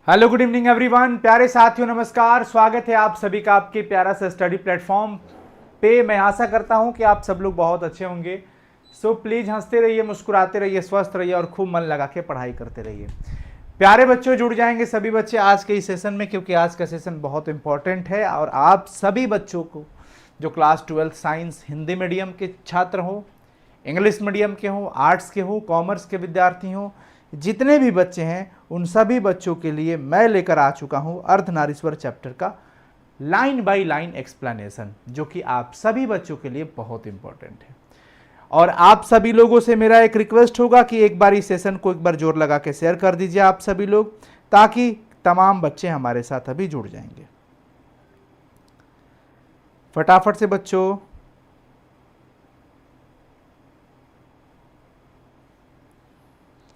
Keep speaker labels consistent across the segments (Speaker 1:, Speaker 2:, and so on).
Speaker 1: Hello good evening everyone. प्यारे साथियों नमस्कार, स्वागत है आप सभी का आपके प्यारा सा स्टडी प्लेटफॉर्म पे। मैं आशा करता हूं कि आप सब लोग बहुत अच्छे होंगे। सो प्लीज़ हंसते रहिए, मुस्कुराते रहिए, स्वस्थ रहिए और खूब मन लगा के पढ़ाई करते रहिए। प्यारे बच्चों, जुड़ जाएंगे सभी बच्चे आज के इस सेशन में, क्योंकि आज का सेशन बहुत इंपॉर्टेंट है। और आप सभी बच्चों को जो क्लास 12 साइंस हिंदी मीडियम के छात्र हो, इंग्लिश मीडियम के हो, आर्ट्स के हो, कॉमर्स के विद्यार्थी हो, जितने भी बच्चे हैं उन सभी बच्चों के लिए मैं लेकर आ चुका हूं अर्धनारीश्वर चैप्टर का लाइन बाय लाइन एक्सप्लेनेशन, जो कि आप सभी बच्चों के लिए बहुत इंपॉर्टेंट है। और आप सभी लोगों से मेरा एक रिक्वेस्ट होगा कि एक बार इस सेशन को एक बार जोर लगा के शेयर कर दीजिए आप सभी लोग, ताकि तमाम बच्चे हमारे साथ अभी जुड़ जाएंगे। फटाफट से बच्चों,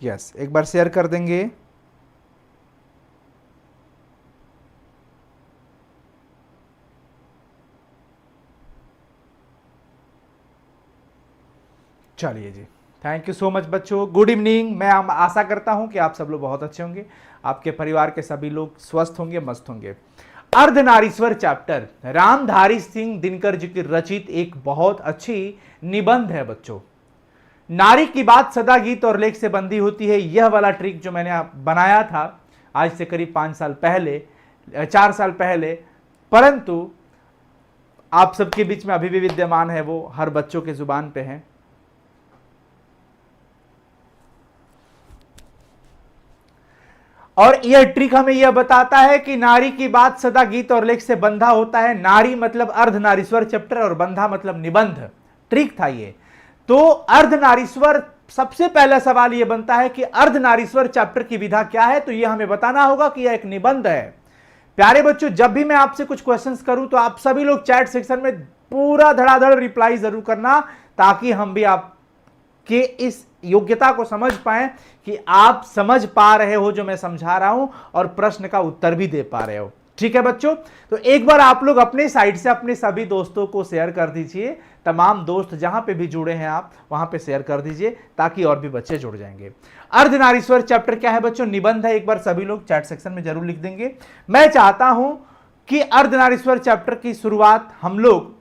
Speaker 1: यस, एक बार शेयर कर देंगे। चलिए जी, थैंक यू सो मच बच्चों। Good evening. मैं आशा करता हूं कि आप सब लोग बहुत अच्छे होंगे, आपके परिवार के सभी लोग स्वस्थ होंगे, मस्त होंगे। अर्धनारीश्वर चैप्टर रामधारी सिंह दिनकर जी की रचित एक बहुत अच्छी निबंध है बच्चों। नारी की बात सदा गीत और लेख से बंधी होती है। यह वाला ट्रिक जो मैंने बनाया था आज से करीब 5 साल पहले, 4 साल पहले, परंतु आप सबके बीच में अभी भी विद्यमान है, वो हर बच्चों के जुबान पे है। और यह ट्रिक हमें यह बताता है कि नारी की बात सदा गीत और लेख से बंधा होता है। नारी मतलब अर्धनारीश्वर चैप्टर और बंधा मतलब निबंध। ट्रिक था ये। तो अर्धनारीश्वर, सबसे पहला सवाल यह बनता है कि अर्धनारीश्वर चैप्टर की विधा क्या है, तो यह हमें बताना होगा कि यह एक निबंध है। प्यारे बच्चों, जब भी मैं आपसे कुछ क्वेश्चंस करूं तो आप सभी लोग चैट सेक्शन में पूरा धड़ाधड़ रिप्लाई जरूर करना, ताकि हम भी आपके इस योग्यता को समझ पाए कि आप समझ पा रहे हो जो मैं समझा रहा हूं और प्रश्न का उत्तर भी दे पा रहे हो। ठीक है बच्चों, तो एक बार आप लोग अपने साइड से अपने सभी दोस्तों को शेयर कर दीजिए। तमाम दोस्त जहां पे भी जुड़े हैं आप वहां पे शेयर कर दीजिए, ताकि और भी बच्चे जुड़ जाएंगे। अर्धनारीश्वर चैप्टर क्या है बच्चों? निबंध है। एक बार सभी लोग चैट सेक्शन में जरूर लिख देंगे। मैं चाहता हूं कि अर्धनारीश्वर चैप्टर की शुरुआत हम लोग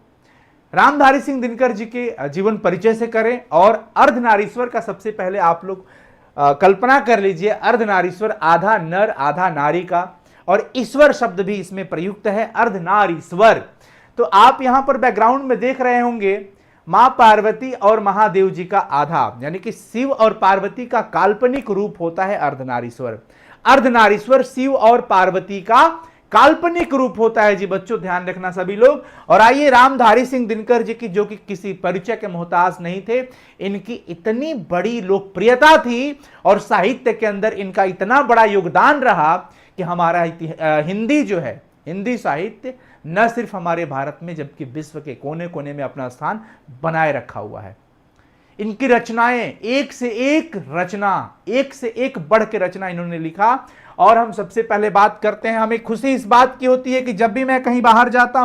Speaker 1: रामधारी सिंह दिनकर जी के जीवन परिचय से करें। और अर्धनारीश्वर का सबसे पहले आप लोग कल्पना कर लीजिए, अर्धनारीश्वर आधा नर आधा नारी का, और ईश्वर शब्द भी इसमें प्रयुक्त है, अर्धनारीश्वर। तो आप यहां पर बैकग्राउंड में देख रहे होंगे मां पार्वती और महादेव जी का आधा, यानी कि शिव और पार्वती का काल्पनिक रूप होता है अर्धनारीश्वर। अर्धनारीश्वर शिव और पार्वती का काल्पनिक रूप होता है जी बच्चों, ध्यान रखना सभी लोग। और आइए, रामधारी सिंह दिनकर जी की, जो कि किसी परिचय के मोहताज नहीं थे, इनकी इतनी बड़ी लोकप्रियता थी और साहित्य के अंदर इनका इतना बड़ा योगदान रहा कि हमारा हिंदी जो है, हिंदी साहित्य न सिर्फ हमारे भारत में जबकि विश्व के कोने कोने में अपना स्थान बनाए रखा हुआ है। इनकी रचनाएं, एक से एक रचना, एक से एक बढ़ के रचना इन्होंने लिखा। और हम सबसे पहले बात करते हैं, हमें खुशी इस बात की होती है कि जब भी मैं कहीं बाहर जाता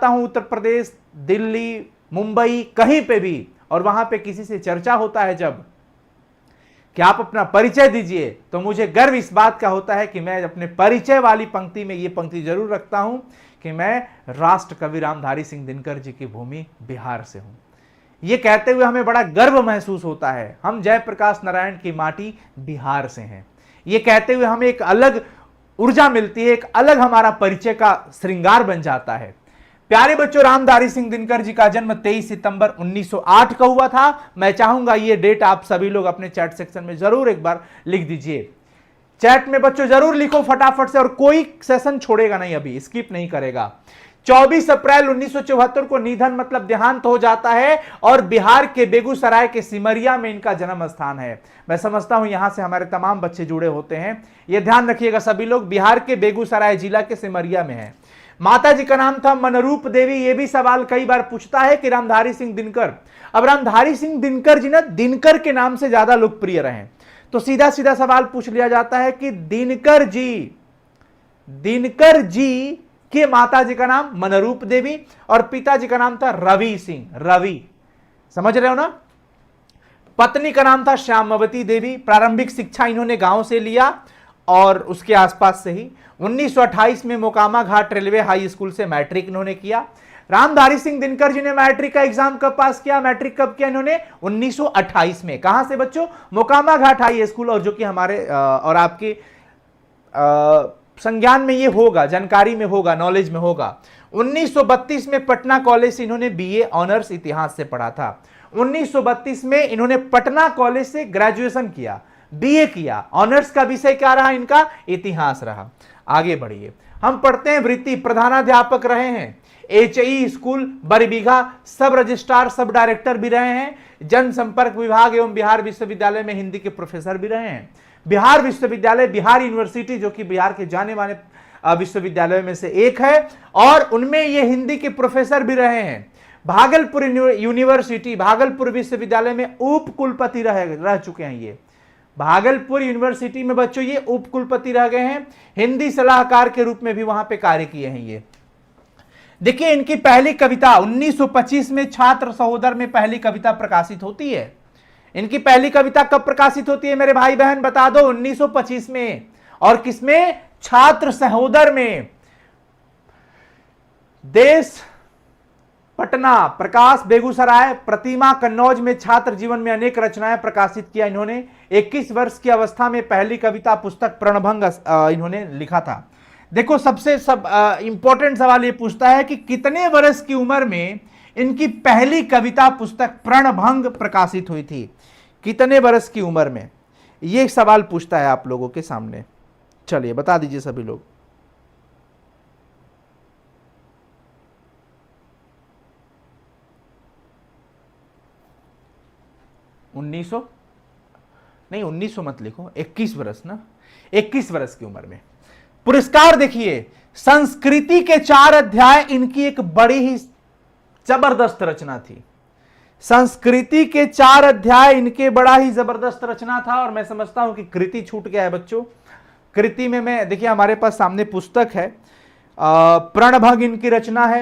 Speaker 1: हूं, उत्तर प्रदेश, दिल्ली, मुंबई, कहीं पे भी, और वहां पे किसी से चर्चा होता है जब कि आप अपना परिचय दीजिए, तो मुझे गर्व इस बात का होता है कि मैं अपने परिचय वाली पंक्ति में ये पंक्ति जरूर रखता हूं कि मैं राष्ट्र कवि रामधारी सिंह दिनकर जी की भूमि बिहार से हूं। ये कहते हुए हमें बड़ा गर्व महसूस होता है, हम जयप्रकाश नारायण की माटी बिहार से हैं। ये कहते हुए हमें एक अलग ऊर्जा मिलती है, एक अलग हमारा परिचय का श्रृंगार बन जाता है। प्यारे बच्चों, रामधारी सिंह दिनकर जी का जन्म 23 सितंबर 1908 का हुआ था। मैं चाहूंगा ये डेट आप सभी लोग अपने चैट सेक्शन में जरूर एक बार लिख दीजिए। चैट में बच्चों जरूर लिखो फटाफट से, और कोई सेशन छोड़ेगा नहीं, अभी स्किप नहीं करेगा। 24 अप्रैल 1974 को निधन मतलब देहांत हो जाता है, और बिहार के बेगूसराय के सिमरिया में इनका जन्म स्थान है। मैं समझता हूं यहां से हमारे तमाम बच्चे जुड़े होते हैं, यह ध्यान रखिएगा सभी लोग, बिहार के बेगूसराय जिला के सिमरिया में है। माता जी का नाम था मनरूप देवी। यह भी सवाल कई बार पूछता है कि रामधारी सिंह दिनकर, अब रामधारी सिंह दिनकर जी ना दिनकर के नाम से ज्यादा लोकप्रिय रहे, तो सीधा सीधा सवाल पूछ लिया जाता है कि दिनकर जी के माता जी का नाम मनरूप देवी और पिताजी का नाम था रवि सिंह। रवि, समझ रहे हो ना? पत्नी का नाम था श्यामवती देवी। प्रारंभिक शिक्षा इन्होंने गांव से लिया और उसके आसपास से ही। 1928 में मोकामा घाट रेलवे हाई स्कूल से मैट्रिक इन्होंने किया। रामधारी सिंह दिनकर जी ने मैट्रिक का एग्जाम कब पास किया? मैट्रिक कब किया इन्होंने? 1928 में। कहां से बच्चों? मोकामा घाट हाई स्कूल, और जो कि हमारे और आपकी संज्ञान में ये होगा, जानकारी में होगा, नॉलेज में होगा। 1932 में पटना कॉलेज से इन्होंने बीए ऑनर्स इतिहास से पढ़ा था। 1932 में इन्होंने पटना कॉलेज से ग्रेजुएशन किया, बीए किया। ऑनर्स का विषय क्या रहा इनका? इतिहास रहा। आगे बढ़िए, हम पढ़ते हैं वृत्ति प्रधानाध्यापक रहे हैं, एचई स्कूल बरबीघा सब रजिस्ट्रार सब डायरेक्टर भी रहे हैं, जनसंपर्क विभाग एवं बिहार विश्वविद्यालय में हिंदी के प्रोफेसर भी रहे हैं। बिहार विश्वविद्यालय, बिहार यूनिवर्सिटी जो कि बिहार के जाने माने विश्वविद्यालयों में से एक है, और उनमें ये हिंदी के प्रोफेसर भी रहे हैं। भागलपुर यूनिवर्सिटी, भागलपुर विश्वविद्यालय में उप कुलपति रह चुके हैं। ये भागलपुर यूनिवर्सिटी में बच्चों ये उप कुलपति रह गए हैं। हिंदी सलाहकार के रूप में भी वहां पे कार्य किए हैं। ये देखिए, इनकी पहली कविता 1925 में छात्र सहोदर में पहली कविता प्रकाशित होती है। इनकी पहली कविता कब प्रकाशित होती है मेरे भाई बहन? बता दो। 1925 में। और किसमें? छात्र सहोदर में। देश पटना, प्रकाश बेगूसराय, प्रतिमा कन्नौज में छात्र जीवन में अनेक रचनाएं प्रकाशित किया इन्होंने। 21 वर्ष की अवस्था में पहली कविता पुस्तक प्रणभंग इन्होंने लिखा था। देखो, सबसे इंपॉर्टेंट सवाल ये पूछता है कि कितने वर्ष की उम्र में इनकी पहली कविता पुस्तक प्रणभंग प्रकाशित हुई थी? कितने वर्ष की उम्र में? ये सवाल पूछता है आप लोगों के सामने। चलिए बता दीजिए सभी लोग। 1900 नहीं, 1900 मत लिखो, 21 वर्ष ना, 21 वर्ष की उम्र में। पुरस्कार देखिए, संस्कृति के 4 अध्याय इनकी एक बड़ी ही जबरदस्त रचना थी। संस्कृति के 4 अध्याय इनके बड़ा ही जबरदस्त रचना था, और मैं समझता हूं कि कृति छूट गया है बच्चों। कृति में मैं देखिए, हमारे पास सामने पुस्तक है, प्रणभंग इनकी रचना है,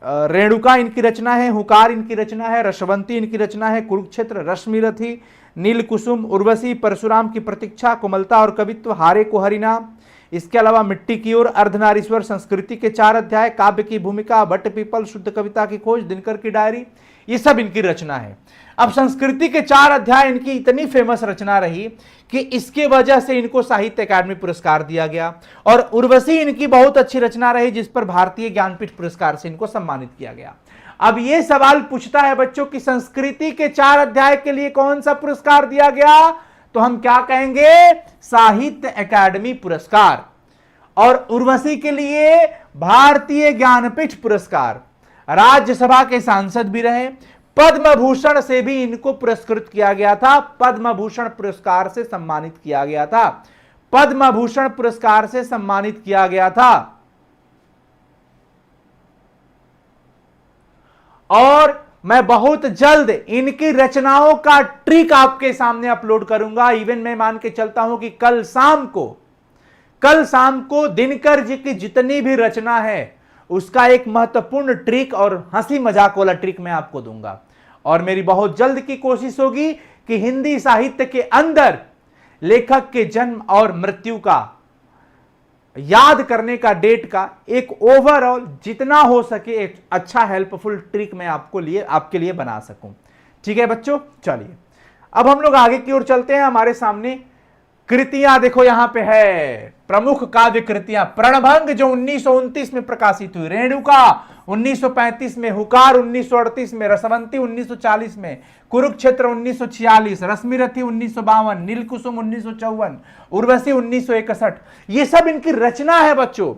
Speaker 1: रेणुका इनकी रचना है, हुकार इनकी रचना है, रसवंती इनकी रचना है, कुरुक्षेत्र, रश्मिरथी, नील कुसुम, उर्वशी, परशुराम की प्रतीक्षा, कोमलता और कवित्व, हारे को हरिनाम। इसके अलावा मिट्टी की ओर, अर्धनारीश्वर, संस्कृति के 4 अध्याय, काव्य की भूमिका, बट पीपल, शुद्ध कविता की खोज, दिनकर की डायरी, ये सब इनकी रचना है। अब संस्कृति के 4 अध्याय इनकी इतनी फेमस रचना रही कि इसके वजह से इनको साहित्य अकादमी पुरस्कार दिया गया, और उर्वशी इनकी बहुत अच्छी रचना रही जिस पर भारतीय ज्ञानपीठ पुरस्कार से इनको सम्मानित किया गया। अब ये सवाल पूछता है बच्चों कि संस्कृति के 4 अध्याय के लिए कौन सा पुरस्कार दिया गया? तो हम क्या कहेंगे? साहित्य अकादमी पुरस्कार। और उर्वशी के लिए भारतीय ज्ञानपीठ पुरस्कार। राज्यसभा के सांसद भी रहे। पद्म भूषण से भी इनको पुरस्कृत किया गया था, पद्म भूषण पुरस्कार से सम्मानित किया गया था, पद्म भूषण पुरस्कार से सम्मानित किया गया था। और मैं बहुत जल्द इनकी रचनाओं का ट्रिक आपके सामने अपलोड करूंगा। इवन मैं मान के चलता हूं कि कल शाम को दिनकर जी की जितनी भी रचना है उसका एक महत्वपूर्ण ट्रिक और हंसी मजाक वाला ट्रिक मैं आपको दूंगा। और मेरी बहुत जल्द की कोशिश होगी कि हिंदी साहित्य के अंदर लेखक के जन्म और मृत्यु का याद करने का, डेट का एक ओवरऑल जितना हो सके एक अच्छा हेल्पफुल ट्रिक मैं आपके लिए बना सकूं। ठीक है बच्चों, चलिए अब हम लोग आगे की ओर चलते हैं। हमारे सामने कृतियां देखो यहां पे है, प्रमुख काव्य कृतियां। प्रणभंग जो 1929 में प्रकाशित हुई, रेणुका 1935 में, हुकार 1938 में, रसवंती 1940 में, कुरुक्षेत्र 1946, रश्मिरथी 1952, नीलकुसुम 1954, उर्वशी 1961। ये सब इनकी रचना है बच्चों।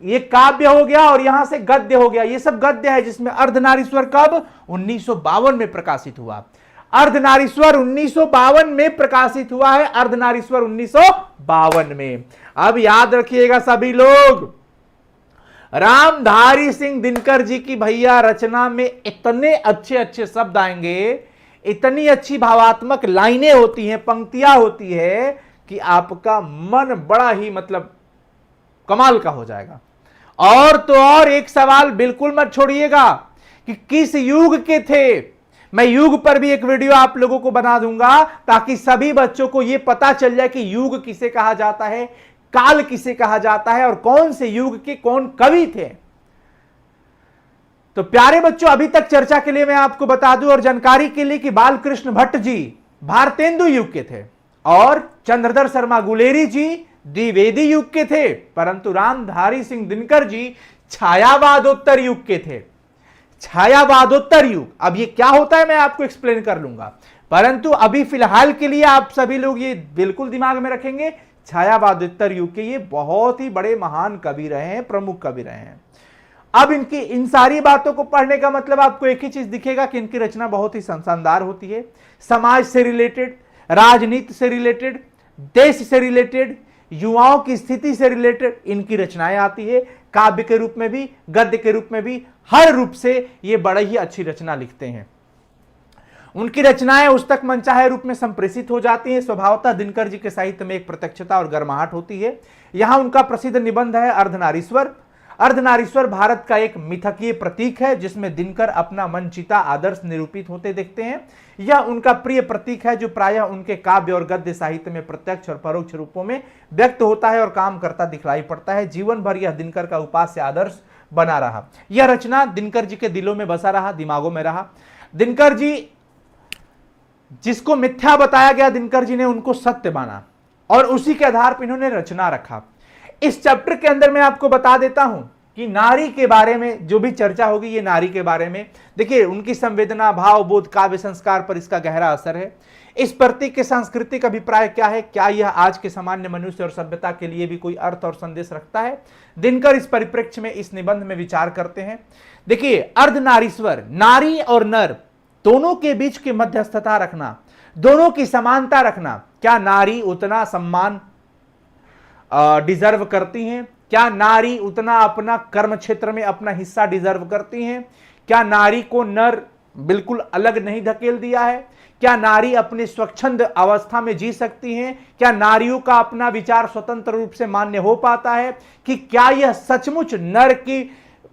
Speaker 1: ये काव्य हो गया और यहां से गद्य हो गया। ये सब गद्य है, जिसमें अर्धनारीश्वर कब? 1952 में प्रकाशित हुआ। अर्धनारीश्वर 1952 में प्रकाशित हुआ है, अर्धनारीश्वर 1952 में। अब याद रखिएगा सभी लोग, रामधारी सिंह दिनकर जी की भैया रचना में इतने अच्छे अच्छे शब्द आएंगे, इतनी अच्छी भावात्मक लाइनें होती हैं, पंक्तियां होती है कि आपका मन बड़ा ही मतलब कमाल का हो जाएगा। और तो और एक सवाल बिल्कुल मत छोड़िएगा कि किस युग के थे। मैं युग पर भी एक वीडियो आप लोगों को बना दूंगा ताकि सभी बच्चों को यह पता चल जाए कि युग किसे कहा जाता है, काल किसे कहा जाता है और कौन से युग के कौन कवि थे। तो प्यारे बच्चों, अभी तक चर्चा के लिए मैं आपको बता दूं और जानकारी के लिए कि बालकृष्ण भट्ट जी भारतेंदु युग के थे और चंद्रधर शर्मा गुलेरी जी द्विवेदी युग के थे, परंतु रामधारी सिंह दिनकर जी छायावादोत्तर युग के थे। छायावादोत्तर युग, अब ये क्या होता है मैं आपको एक्सप्लेन कर लूंगा, परंतु अभी फिलहाल के लिए आप सभी लोग ये बिल्कुल दिमाग में रखेंगे, छायावादोत्तर युग के ये बहुत ही बड़े महान कवि रहे हैं, प्रमुख कवि रहे हैं। अब इनकी इन सारी बातों को पढ़ने का मतलब आपको एक ही चीज दिखेगा कि इनकी रचना बहुत ही शानदार होती है, समाज से रिलेटेड, राजनीति से रिलेटेड, देश से रिलेटेड, युवाओं की स्थिति से रिलेटेड इनकी रचनाएं आती है, काव्य के रूप में भी, गद्य के रूप में भी, हर रूप से ये बड़ी ही अच्छी रचना लिखते हैं। उनकी रचनाएं उस तक मनचाहे रूप में संप्रेषित हो जाती हैं। स्वभावतः दिनकर जी के साहित्य में एक प्रत्यक्षता और गर्माहट होती है। यहां उनका प्रसिद्ध निबंध है अर्धनारीश्वर। अर्धनारीश्वर भारत का एक मिथकीय प्रतीक है जिसमें दिनकर अपना मनचिता आदर्श निरूपित होते देखते हैं। यह उनका प्रिय प्रतीक है जो प्रायः उनके काव्य और गद्य साहित्य में प्रत्यक्ष और परोक्ष रूपों में व्यक्त होता है और काम करता दिखलाई पड़ता है। जीवन भर यह दिनकर का उपास्य आदर्श बना रहा। यह रचना दिनकर जी के दिलों में बसा रहा, दिमागों में रहा। दिनकर जी जिसको मिथ्या बताया गया, दिनकर जी ने उनको सत्य माना और उसी के आधार पर इन्होंने रचना रखा। इस चैप्टर के अंदर मैं आपको बता देता हूं कि नारी के बारे में जो भी चर्चा होगी ये नारी के बारे में। देखिए, उनकी संवेदना, भाव, बोध, काव्य संस्कार पर इसका गहरा असर है। इस प्रतीक के सांस्कृतिक अभिप्राय क्या है, क्या यह आज के सामान्य मनुष्य और सभ्यता के लिए भी कोई अर्थ और संदेश रखता है। दिनकर इस परिप्रेक्ष्य में इस निबंध में विचार करते हैं। देखिए, अर्धनारीश्वर, नारी और नर दोनों के बीच की मध्यस्थता रखना, दोनों की समानता रखना। क्या नारी उतना सम्मान डिजर्व करती हैं? क्या नारी उतना अपना कर्म क्षेत्र में अपना हिस्सा डिजर्व करती हैं? क्या नारी को नर बिल्कुल अलग नहीं धकेल दिया है? क्या नारी अपनी स्वच्छंद अवस्था में जी सकती हैं? क्या नारियों का अपना विचार स्वतंत्र रूप से मान्य हो पाता है? कि क्या यह सचमुच नर की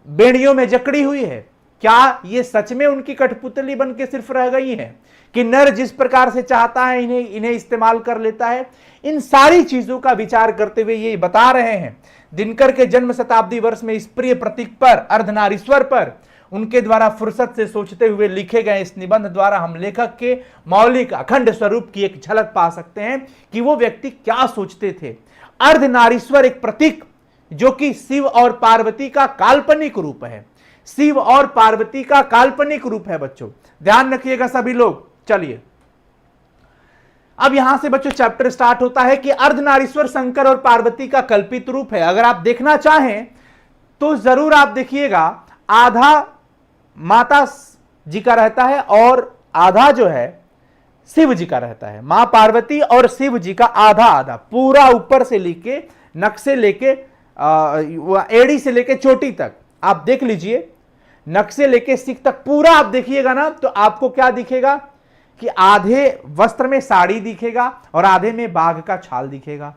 Speaker 1: बेड़ियों में जकड़ी हुई है? क्या ये सच में उनकी कठपुतली बन के सिर्फ रह गई है कि नर जिस प्रकार से चाहता है इन्हें इस्तेमाल कर लेता है? इन सारी चीजों का विचार करते हुए ये बता रहे हैं। दिनकर के जन्म शताब्दी वर्ष में इस प्रिय प्रतीक पर, अर्धनारीश्वर पर, उनके द्वारा फुर्सत से सोचते हुए लिखे गए इस निबंध द्वारा हम लेखक के मौलिक अखंड स्वरूप की एक झलक पा सकते हैं कि वो व्यक्ति क्या सोचते थे। अर्धनारीश्वर एक प्रतीक जो कि शिव और पार्वती का काल्पनिक रूप है। शिव और पार्वती का काल्पनिक रूप है बच्चों, ध्यान रखिएगा सभी लोग। चलिए, अब यहां से बच्चों चैप्टर स्टार्ट होता है कि अर्धनारीश्वर शंकर और पार्वती का कल्पित रूप है। अगर आप देखना चाहें तो जरूर आप देखिएगा, आधा माता जी का रहता है और आधा जो है शिव जी का रहता है। मां पार्वती और शिव जी का आधा आधा, पूरा ऊपर से लेके नक से लेके एड़ी से लेके चोटी तक आप देख लीजिए, नक से लेके सिक तक पूरा आप देखिएगा ना, तो आपको क्या दिखेगा कि आधे वस्त्र में साड़ी दिखेगा और आधे में बाघ का छाल दिखेगा।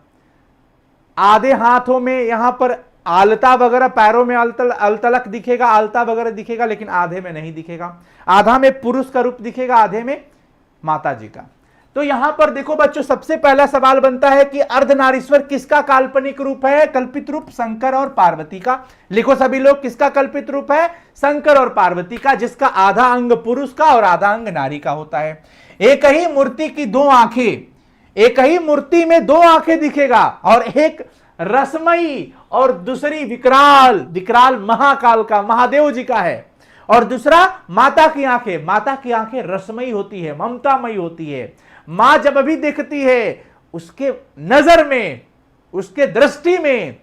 Speaker 1: आधे हाथों में यहां पर आलता वगैरह, पैरों में अलतलक दिखेगा, आलता वगैरह दिखेगा, लेकिन आधे में नहीं दिखेगा। आधा में पुरुष का रूप दिखेगा, आधे में माता जी का। तो यहां पर देखो बच्चों, सबसे पहला सवाल बनता है कि अर्धनारीश्वर किसका काल्पनिक रूप है? कल्पित रूप शंकर और पार्वती का। लिखो सभी लोग, किसका कल्पित रूप है? शंकर और पार्वती का, जिसका आधा अंग पुरुष का और आधा अंग नारी का होता है। एक ही मूर्ति की दो आंखें, एक ही मूर्ति में दो आंखें दिखेगा, और एक रसमयी और दूसरी विकराल, विकराल महाकाल का, महादेव जी का है, और दूसरा माता की आंखें। माता की आंखें रसमयी होती है, ममतामयी होती है। मां जब भी देखती है उसके नजर में, उसके दृष्टि में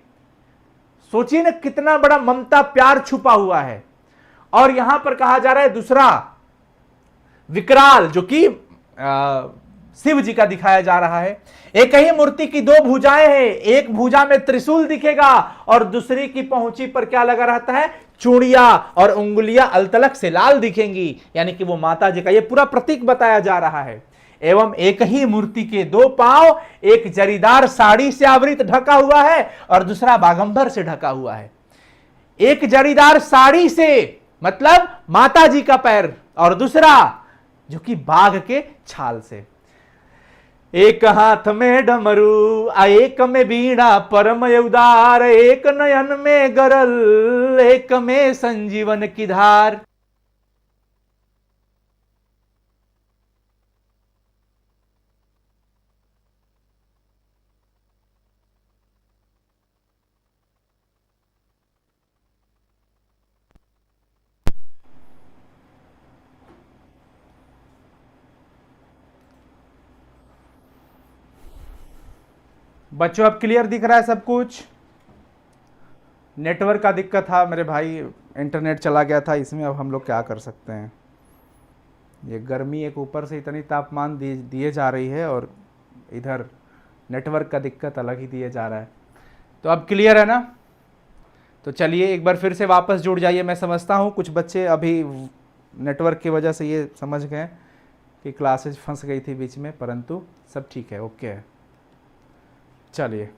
Speaker 1: सोचिए ना कितना बड़ा ममता प्यार छुपा हुआ है। और यहां पर कहा जा रहा है दूसरा विकराल, जो कि शिव जी का दिखाया जा रहा है। एक ही मूर्ति की दो भुजाएं हैं, एक भुजा में त्रिशूल दिखेगा और दूसरी की पहुंची पर क्या लगा रहता है? चूड़ियां, और उंगलियां अलतलक से लाल दिखेंगी, यानी कि वो माता जी का ये पूरा प्रतीक बताया जा रहा है। एवं एक ही मूर्ति के दो पांव, एक जरीदार साड़ी से आवृत ढका हुआ है और दूसरा बागंबर से ढका हुआ है। एक जरीदार साड़ी से मतलब माता जी का पैर, और दूसरा जो कि बाघ के छाल से। एक हाथ में डमरू एक में बीड़ा परम उदार, एक नयन में गरल एक में संजीवन की धार। बच्चों अब क्लियर दिख रहा है सब कुछ? नेटवर्क का दिक्कत था मेरे भाई, इंटरनेट चला गया था इसमें, अब हम लोग क्या कर सकते हैं। ये गर्मी एक ऊपर से इतनी तापमान दिए जा रही है और इधर नेटवर्क का दिक्कत अलग ही दिए जा रहा है। तो अब क्लियर है ना? तो चलिए एक बार फिर से वापस जुड़ जाइए। मैं समझता हूँ कुछ बच्चे अभी नेटवर्क की वजह से ये समझ गए कि क्लासेस फंस गई थी बीच में, परंतु सब ठीक है, ओके है। चलिए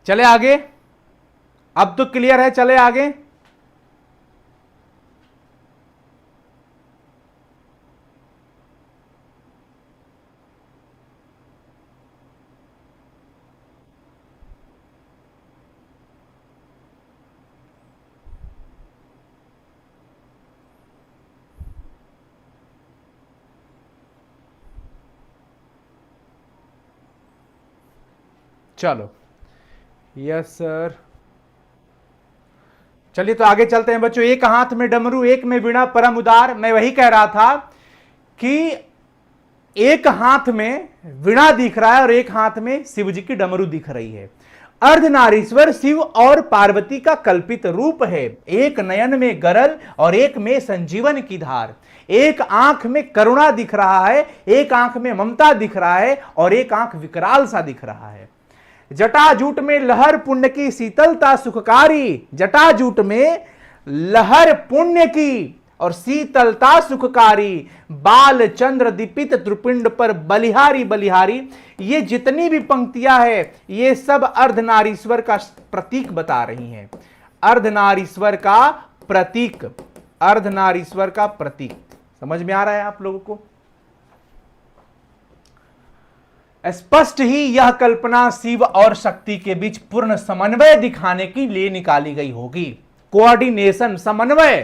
Speaker 1: चले आगे। अब तो क्लियर है, चले आगे। चलो यस सर। चलिए तो आगे चलते हैं बच्चों। एक हाथ में डमरू एक में वीणा परम उदार। मैं वही कह रहा था कि एक हाथ में वीणा दिख रहा है और एक हाथ में शिव जी की डमरू दिख रही है। अर्धनारीश्वर शिव और पार्वती का कल्पित रूप है। एक नयन में गरल और एक में संजीवन की धार। एक आंख में करुणा दिख रहा है, एक आंख में ममता दिख रहा है और एक आंख विकराल सा दिख रहा है। जटाजूट में लहर पुण्य की शीतलता सुखकारी। जटाजूट में लहर पुण्य की और शीतलता सुखकारी। बाल चंद्र दीपित त्रिपिंड पर बलिहारी बलिहारी। ये जितनी भी पंक्तियां है ये सब अर्धनारीश्वर का प्रतीक बता रही हैं। अर्धनारीश्वर का प्रतीक, अर्धनारीश्वर का प्रतीक। समझ में आ रहा है आप लोगों को? स्पष्ट ही यह कल्पना शिव और शक्ति के बीच पूर्ण समन्वय दिखाने के लिए निकाली गई होगी। कोऑर्डिनेशन, समन्वय।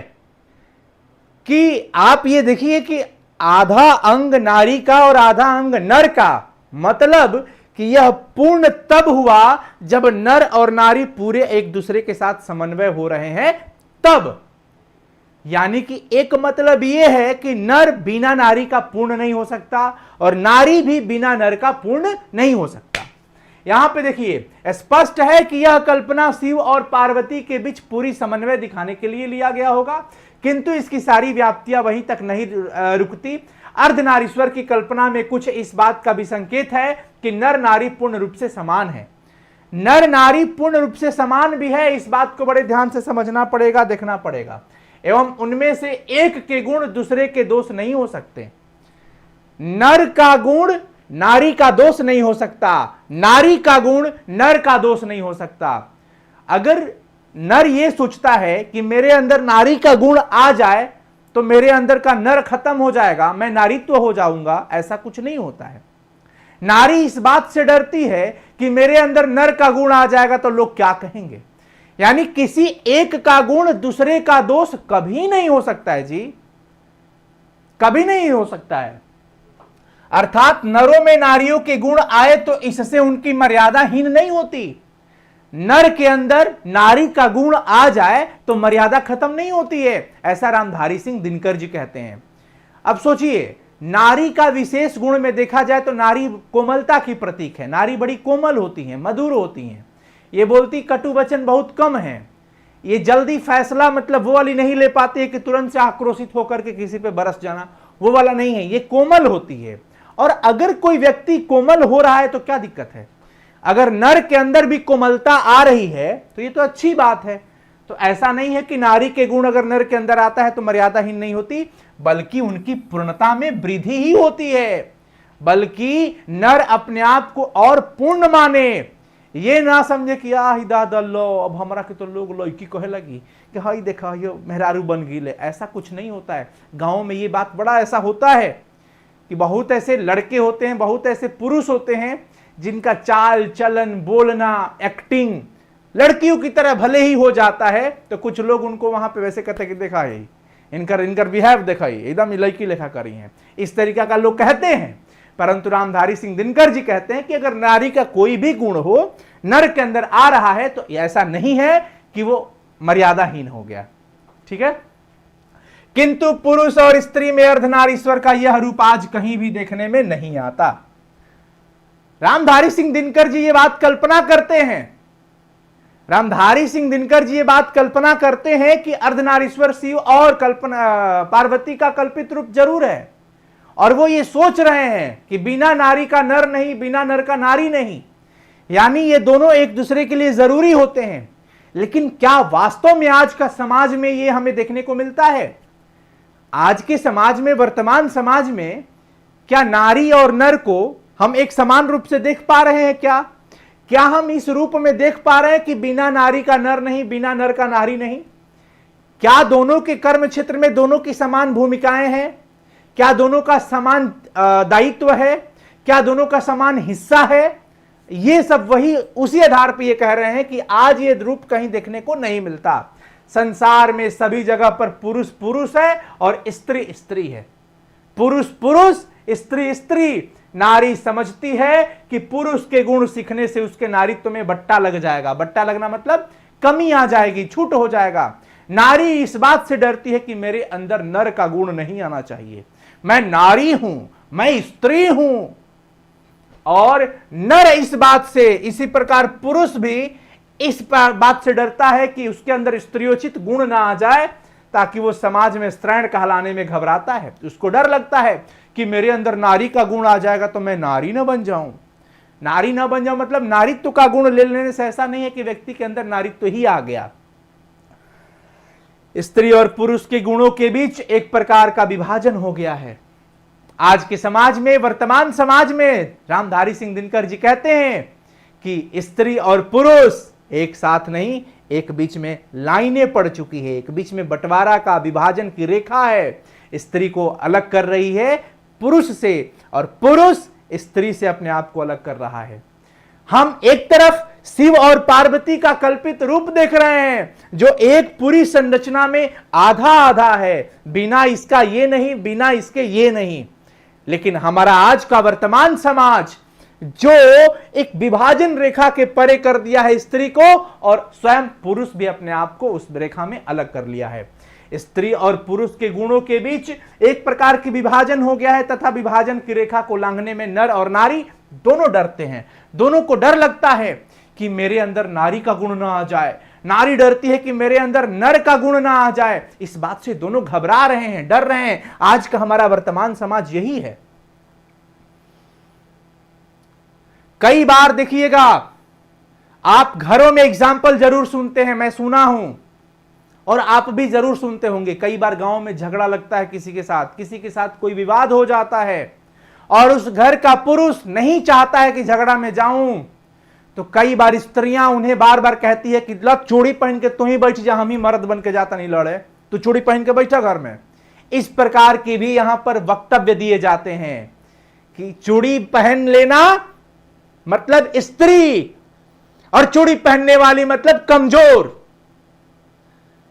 Speaker 1: कि आप ये देखिए कि आधा अंग नारी का और आधा अंग नर का, मतलब कि यह पूर्ण तब हुआ जब नर और नारी पूरे एक दूसरे के साथ समन्वय हो रहे हैं तब। यानी कि एक मतलब यह है कि नर बिना नारी का पूर्ण नहीं हो सकता और नारी भी बिना नर का पूर्ण नहीं हो सकता। यहां पे देखिए स्पष्ट है कि यह कल्पना शिव और पार्वती के बीच पूरी समन्वय दिखाने के लिए लिया गया होगा, किंतु इसकी सारी व्याप्तियां वहीं तक नहीं रुकती। अर्धनारीश्वर की कल्पना में कुछ इस बात का भी संकेत है कि नर नारी पूर्ण रूप से समान है। नर नारी पूर्ण रूप से समान भी है, इस बात को बड़े ध्यान से समझना पड़ेगा, देखना पड़ेगा। एवं उनमें से एक के गुण दूसरे के दोष नहीं हो सकते। नर का गुण नारी का दोष नहीं हो सकता, नारी का गुण नर का दोष नहीं हो सकता। अगर नर यह सोचता है कि मेरे अंदर नारी का गुण आ जाए तो मेरे अंदर का नर खत्म हो जाएगा, मैं नारीत्व हो जाऊंगा, ऐसा कुछ नहीं होता है। नारी इस बात से डरती है कि मेरे अंदर नर का गुण आ जाएगा तो लोग क्या कहेंगे। यानी किसी एक का गुण दूसरे का दोष कभी नहीं हो सकता है जी, कभी नहीं हो सकता है। अर्थात नरों में नारियों के गुण आए तो इससे उनकी मर्यादा हीन नहीं होती। नर के अंदर नारी का गुण आ जाए तो मर्यादा खत्म नहीं होती है, ऐसा रामधारी सिंह दिनकर जी कहते हैं। अब सोचिए, नारी का विशेष गुण में देखा जाए तो नारी कोमलता की प्रतीक है। नारी बड़ी कोमल होती है, मधुर होती हैं, ये बोलती कटु वचन बहुत कम है, ये जल्दी फैसला मतलब वो वाली नहीं ले पाती है कि तुरंत से आक्रोशित होकर के किसी पे बरस जाना, वो वाला नहीं है, ये कोमल होती है। और अगर कोई व्यक्ति कोमल हो रहा है तो क्या दिक्कत है? अगर नर के अंदर भी कोमलता आ रही है तो ये तो अच्छी बात है। तो ऐसा नहीं है कि नारी के गुण अगर नर के अंदर आता है तो मर्यादाहीन नहीं होती, बल्कि उनकी पूर्णता में वृद्धि ही होती है। बल्कि नर अपने आप को और पूर्ण माने, ये ना समझे कि ही दादा लो अब हमारा के तो लोग लड़की कहे लगी कि हाई देखा ये मेहरारू बन गई ले। ऐसा कुछ नहीं होता है। गाँव में ये बात बड़ा ऐसा होता है कि बहुत ऐसे लड़के होते हैं, बहुत ऐसे पुरुष होते हैं जिनका चाल चलन बोलना एक्टिंग लड़कियों की तरह भले ही हो जाता है, तो कुछ लोग उनको वहां पे वैसे कहते कि देखा है इनकर बिहेव देखा ही एकदम लड़की लेखा करी है, इस तरीका का लोग कहते हैं। परंतु रामधारी सिंह दिनकर जी कहते हैं कि अगर नारी का कोई भी गुण हो नर के अंदर आ रहा है तो ऐसा नहीं है कि वो मर्यादाहीन हो गया। ठीक है, किंतु पुरुष और स्त्री में अर्धनारीश्वर का यह रूप आज कहीं भी देखने में नहीं आता। रामधारी सिंह दिनकर जी ये बात कल्पना करते हैं, रामधारी सिंह दिनकर जी ये बात कल्पना करते हैं कि अर्धनारीश्वर शिव और कल्पना पार्वती का कल्पित रूप जरूर है, और वो ये सोच रहे हैं कि बिना नारी का नर नहीं, बिना नर का नारी नहीं, यानी ये दोनों एक दूसरे के लिए जरूरी होते हैं। लेकिन क्या वास्तव में आज का समाज में ये हमें देखने को मिलता है? आज के समाज में, वर्तमान समाज में क्या नारी और नर को हम एक समान रूप से देख पा रहे हैं? क्या हम इस रूप में देख पा रहे हैं कि बिना नारी का नर नहीं, बिना नर का नारी नहीं? क्या दोनों के कर्म क्षेत्र में दोनों की समान भूमिकाएं हैं? क्या दोनों का समान दायित्व है? क्या दोनों का समान हिस्सा है? ये सब वही उसी आधार पर ये कह रहे हैं कि आज ये रूप कहीं देखने को नहीं मिलता। संसार में सभी जगह पर पुरुष पुरुष है और स्त्री स्त्री है, पुरुष पुरुष स्त्री स्त्री। नारी समझती है कि पुरुष के गुण सीखने से उसके नारीत्व में बट्टा लग जाएगा। बट्टा लगना मतलब कमी आ जाएगी, छूट हो जाएगा। नारी इस बात से डरती है कि मेरे अंदर नर का गुण नहीं आना चाहिए, मैं नारी हूं, मैं स्त्री हूं। और नर इस बात से, इसी प्रकार पुरुष भी इस बात से डरता है कि उसके अंदर स्त्रियोचित गुण ना आ जाए, ताकि वो समाज में स्त्रैण कहलाने में घबराता है। उसको डर लगता है कि मेरे अंदर नारी का गुण आ जाएगा तो मैं नारी ना बन जाऊं। नारी ना बन जाऊं मतलब नारीत्व का गुण ले लेने से ऐसा नहीं है कि व्यक्ति के अंदर नारीत्व ही आ गया। स्त्री और पुरुष के गुणों के बीच एक प्रकार का विभाजन हो गया है आज के समाज में, वर्तमान समाज में। रामधारी सिंह दिनकर जी कहते हैं कि स्त्री और पुरुष एक साथ नहीं, एक बीच में लाइनें पड़ चुकी है, एक बीच में बंटवारा का, विभाजन की रेखा है। स्त्री को अलग कर रही है पुरुष से, और पुरुष स्त्री से अपने आप को अलग कर रहा है। हम एक तरफ शिव और पार्वती का कल्पित रूप देख रहे हैं, जो एक पूरी संरचना में आधा आधा है, बिना इसका ये नहीं, बिना इसके ये नहीं। लेकिन हमारा आज का वर्तमान समाज जो एक विभाजन रेखा के परे कर दिया है स्त्री को, और स्वयं पुरुष भी अपने आप को उस रेखा में अलग कर लिया है। स्त्री और पुरुष के गुणों के बीच एक प्रकार की विभाजन हो गया है, तथा विभाजन की रेखा को लांघने में नर और नारी दोनों डरते हैं। दोनों को डर लगता है कि मेरे अंदर नारी का गुण ना आ जाए, नारी डरती है कि मेरे अंदर नर का गुण ना आ जाए। इस बात से दोनों घबरा रहे हैं, डर रहे हैं। आज का हमारा वर्तमान समाज यही है। कई बार देखिएगा, आप घरों में एग्जाम्पल जरूर सुनते हैं, मैं सुना हूं और आप भी जरूर सुनते होंगे। कई बार गांव में झगड़ा लगता है किसी के साथ कोई विवाद हो जाता है, और उस घर का पुरुष नहीं चाहता है कि झगड़ा में जाऊं, तो कई बार स्त्रियां उन्हें बार बार कहती है कि लग चूड़ी पहन के तू ही बैठ जा, हम ही मर्द बन के जाता नहीं लड़े, तू चूड़ी पहन के बैठा घर में। इस प्रकार की भी यहां पर वक्तव्य दिए जाते हैं कि चूड़ी पहन लेना मतलब स्त्री, और चूड़ी पहनने वाली मतलब कमजोर।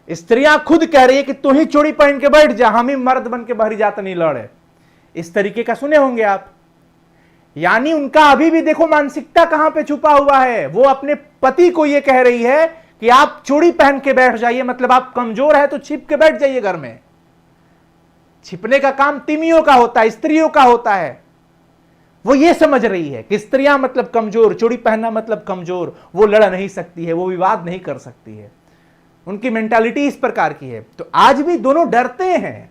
Speaker 1: स्त्रियां खुद कह रही है कि तू ही चूड़ी पहन के बैठ जा, हम ही मर्द बन के बाहर जाता नहीं लड़े। इस तरीके का सुने होंगे आप। यानी उनका अभी भी देखो मानसिकता कहां पे छुपा हुआ है। वो अपने पति को यह कह रही है कि आप चूड़ी पहन के बैठ जाइए, मतलब आप कमजोर है तो छिप के बैठ जाइए घर में। छिपने का काम तिमियों का होता है, स्त्रियों का होता है। वो ये समझ रही है कि स्त्रियां मतलब कमजोर, चूड़ी पहनना मतलब कमजोर, वो लड़ नहीं सकती है, वो विवाद नहीं कर सकती है। उनकी मेंटालिटी इस प्रकार की है। तो आज भी दोनों डरते हैं,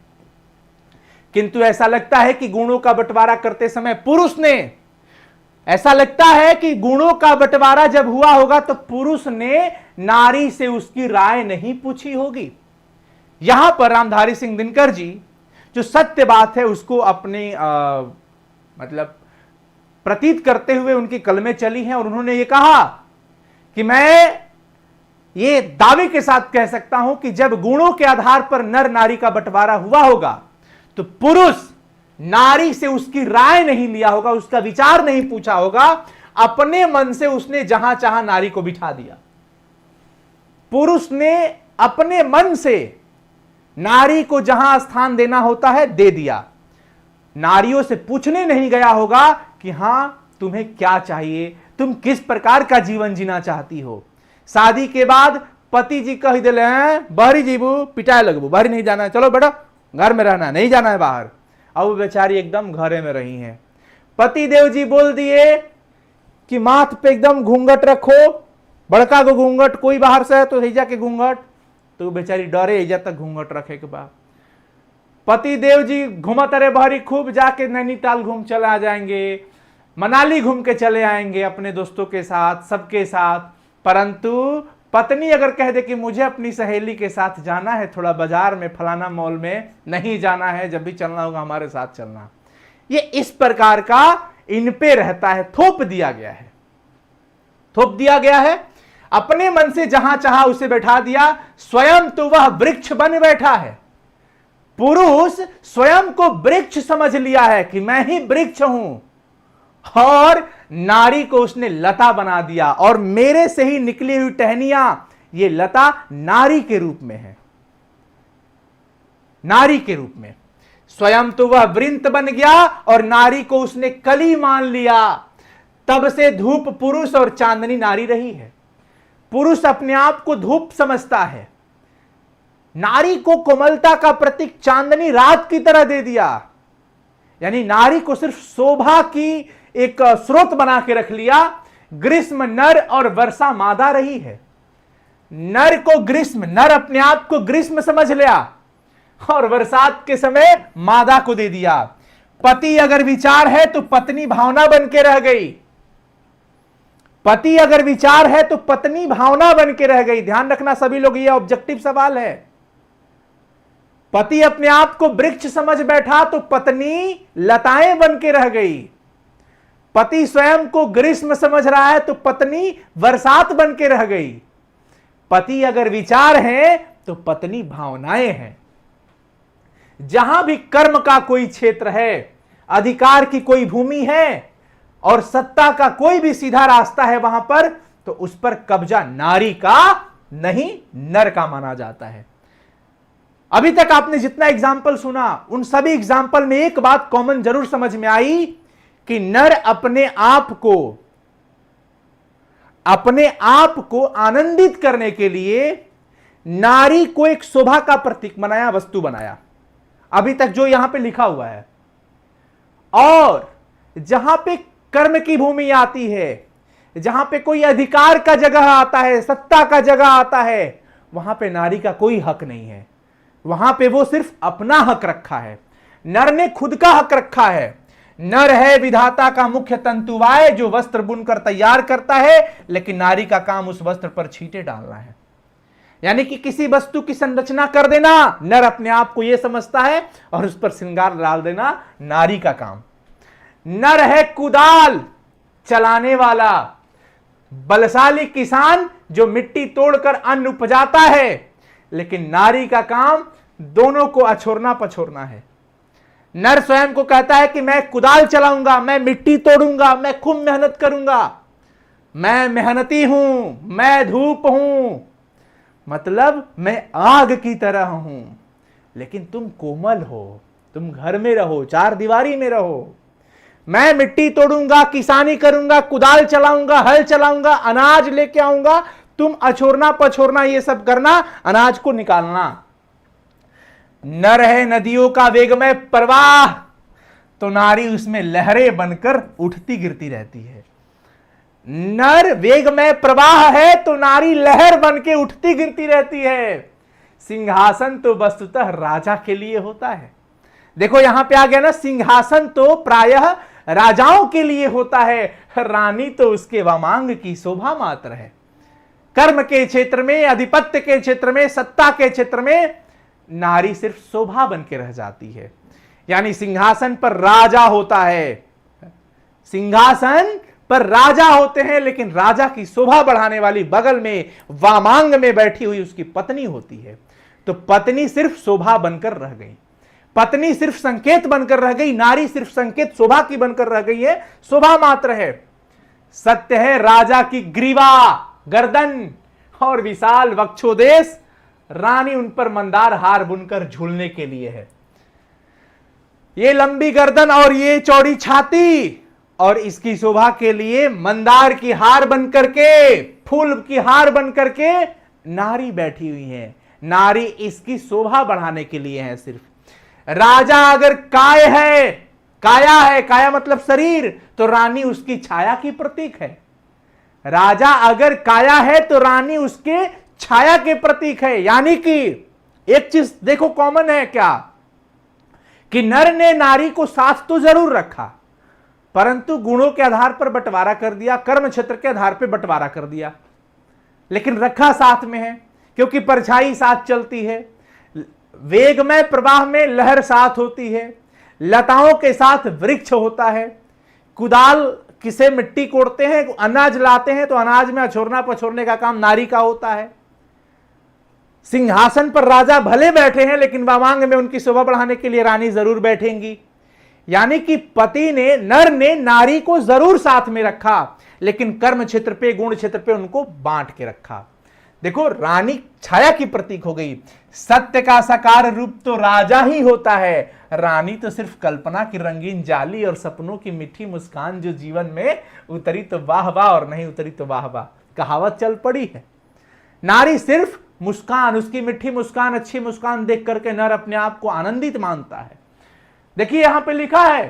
Speaker 1: किंतु ऐसा लगता है कि गुणों का बंटवारा करते समय पुरुष ने, ऐसा लगता है कि गुणों का बंटवारा जब हुआ होगा तो पुरुष ने नारी से उसकी राय नहीं पूछी होगी। यहां पर रामधारी सिंह दिनकर जी जो सत्य बात है उसको अपने मतलब प्रतीत करते हुए उनकी कलमें चली हैं, और उन्होंने ये कहा कि मैं ये दावे के साथ कह सकता हूं कि जब गुणों के आधार पर नर नारी का बंटवारा हुआ होगा तो पुरुष नारी से उसकी राय नहीं लिया होगा, उसका विचार नहीं पूछा होगा, अपने मन से उसने जहां चाहा नारी को बिठा दिया। पुरुष ने अपने मन से नारी को जहां स्थान देना होता है दे दिया। नारियों से पूछने नहीं गया होगा कि हां तुम्हें क्या चाहिए, तुम किस प्रकार का जीवन जीना चाहती हो। शादी के बाद पति जी कह दिले हैं बाहरी जीबू पिटाए लगबू, बाहरी नहीं जाना है, चलो बेटा घर में रहना, नहीं जाना है बाहर। अब वो बेचारी एकदम घरे में रही हैं। पति देव जी बोल दिए कि माथ पे एकदम घूंघट रखो, बड़का को घूंघट, कोई बाहर से है तो हैजा के घूंघट, तो बेचारी डरे हैजा तक घूंघट रखे के बाद। पति देव जी घूमत रहे बाहरी, खूब जाके नैनीताल घूम चले आ जाएंगे, मनाली घूम के चले आएंगे अपने दोस्तों के साथ, सबके साथ। परंतु पत्नी अगर कह दे कि मुझे अपनी सहेली के साथ जाना है, थोड़ा बाजार में फलाना मॉल में, नहीं जाना है, जब भी चलना होगा हमारे साथ चलना, ये इस प्रकार का इन पे रहता है, थोप दिया गया है, थोप दिया गया है। अपने मन से जहां चाहा उसे बैठा दिया। स्वयं तो वह वृक्ष बन बैठा है। पुरुष स्वयं को वृक्ष समझ लिया है कि मैं ही वृक्ष हूं, और नारी को उसने लता बना दिया, और मेरे से ही निकली हुई टहनियां, ये लता नारी के रूप में है, नारी के रूप में। स्वयं तो वह वृंत बन गया और नारी को उसने कली मान लिया। तब से धूप पुरुष और चांदनी नारी रही है। पुरुष अपने आप को धूप समझता है, नारी को कोमलता का प्रतीक चांदनी रात की तरह दे दिया। यानी नारी को सिर्फ शोभा की एक स्रोत बना के रख लिया। ग्रीष्म नर और वर्षा मादा रही है। नर को ग्रीष्म, नर अपने आप को ग्रीष्म समझ लिया और बरसात के समय मादा को दे दिया। पति अगर विचार है तो पत्नी भावना बन के रह गई। पति अगर विचार है तो पत्नी भावना बन के रह गई। ध्यान रखना सभी लोग, ये ऑब्जेक्टिव सवाल है। पति अपने आप को वृक्ष समझ बैठा तो पत्नी लताएं बन के रह गई। पति स्वयं को ग्रीष्म समझ रहा है तो पत्नी बरसात बन के रह गई। पति अगर विचार है तो पत्नी भावनाएं हैं। जहां भी कर्म का कोई क्षेत्र है, अधिकार की कोई भूमि है और सत्ता का कोई भी सीधा रास्ता है, वहां पर तो उस पर कब्जा नारी का नहीं नर का माना जाता है। अभी तक आपने जितना एग्जाम्पल सुना उन सभी एग्जाम्पल में एक बात कॉमन जरूर समझ में आई कि नर अपने आप को आनंदित करने के लिए नारी को एक शोभा का प्रतीक बनाया, वस्तु बनाया। अभी तक जो यहां पे लिखा हुआ है। और जहां पे कर्म की भूमि आती है, जहां पे कोई अधिकार का जगह आता है, सत्ता का जगह आता है, वहां पे नारी का कोई हक नहीं है। वहां पे वो सिर्फ अपना हक रखा है। नर ने खुद का हक रखा है। नर है विधाता का मुख्य तंतुवाय जो वस्त्र बुनकर तैयार करता है, लेकिन नारी का काम उस वस्त्र पर छींटे डालना है। यानी कि किसी वस्तु की संरचना कर देना नर अपने आप को यह समझता है, और उस पर श्रृंगार डाल देना नारी का काम। नर है कुदाल चलाने वाला, बलशाली किसान जो मिट्टी तोड़कर अन्न उपजाता है, लेकिन नारी का काम दोनों को अछोरना पछोरना है। नर स्वयं को कहता है कि मैं कुदाल चलाऊंगा, मैं मिट्टी तोड़ूंगा, मैं खूब मेहनत करूंगा, मैं मेहनती हूं, मैं धूप हूं, मतलब मैं आग की तरह हूं। लेकिन तुम कोमल हो, तुम घर में रहो, चार दीवारी में रहो। मैं मिट्टी तोड़ूंगा, किसानी करूंगा, कुदाल चलाऊंगा, हल चलाऊंगा, अनाज लेके आऊंगा, तुम अछोरना पछोरना ये सब करना, अनाज को निकालना। नर है नदियों का वेगमय प्रवाह, तो नारी उसमें लहरें बनकर उठती गिरती रहती है। नर वेगमय प्रवाह है तो नारी लहर बन के उठती गिरती रहती है। सिंहासन तो वस्तुतः राजा के लिए होता है। देखो यहां पे आ गया ना, सिंहासन तो प्रायः राजाओं के लिए होता है, रानी तो उसके वामांग की शोभा मात्र है। कर्म के क्षेत्र में, अधिपत्य के क्षेत्र में, सत्ता के क्षेत्र में नारी सिर्फ शोभा बन के रह जाती है। यानी सिंहासन पर राजा होता है, सिंहासन पर राजा होते हैं, लेकिन राजा की शोभा बढ़ाने वाली बगल में वामांग में बैठी हुई उसकी पत्नी होती है। तो पत्नी सिर्फ शोभा बनकर रह गई, पत्नी सिर्फ संकेत बनकर रह गई, नारी सिर्फ संकेत शोभा की बनकर रह गई है, शोभा मात्र है। सत्य है राजा की ग्रीवा, गर्दन और विशाल वक्षोदेश रानी उन पर मंदार हार बुनकर झूलने के लिए है। ये लंबी गर्दन और ये चौड़ी छाती और इसकी शोभा के लिए मंदार की हार बनकर के, फूल की हार बनकर के नारी बैठी हुई है। नारी इसकी शोभा बढ़ाने के लिए है सिर्फ। राजा अगर काया है, काया मतलब शरीर, तो रानी उसकी छाया की प्रतीक है। राजा अगर काया है तो रानी उसके छाया के प्रतीक है। यानी कि एक चीज देखो कॉमन है क्या, कि नर ने नारी को साथ तो जरूर रखा, परंतु गुणों के आधार पर बंटवारा कर दिया, कर्म क्षेत्र के आधार पर बंटवारा कर दिया, लेकिन रखा साथ में है, क्योंकि परछाई साथ चलती है, वेगमय प्रवाह में लहर साथ होती है, लताओं के साथ वृक्ष होता है, कुदाल किसे मिट्टी कोड़ते हैं, अनाज लाते हैं, तो अनाज में अछोरना पछोरने का काम नारी का होता है। सिंहासन पर राजा भले बैठे हैं, लेकिन वामांग में उनकी शोभा बढ़ाने के लिए रानी जरूर बैठेंगी। यानी कि पति ने, नर ने नारी को जरूर साथ में रखा, लेकिन कर्म क्षेत्र पे, गुण क्षेत्र पे उनको बांट के रखा। देखो रानी छाया की प्रतीक हो गई। सत्य का साकार रूप तो राजा ही होता है, रानी तो सिर्फ कल्पना की रंगीन जाली और सपनों की मीठी मुस्कान जो जीवन में उतरी तो वाह वाह और नहीं उतरी तो वाह वाह, कहावत चल पड़ी है। नारी सिर्फ मुस्कान, उसकी मीठी मुस्कान, अच्छी मुस्कान देख करके नर अपने आप को आनंदित मानता है। देखिए यहां पे लिखा है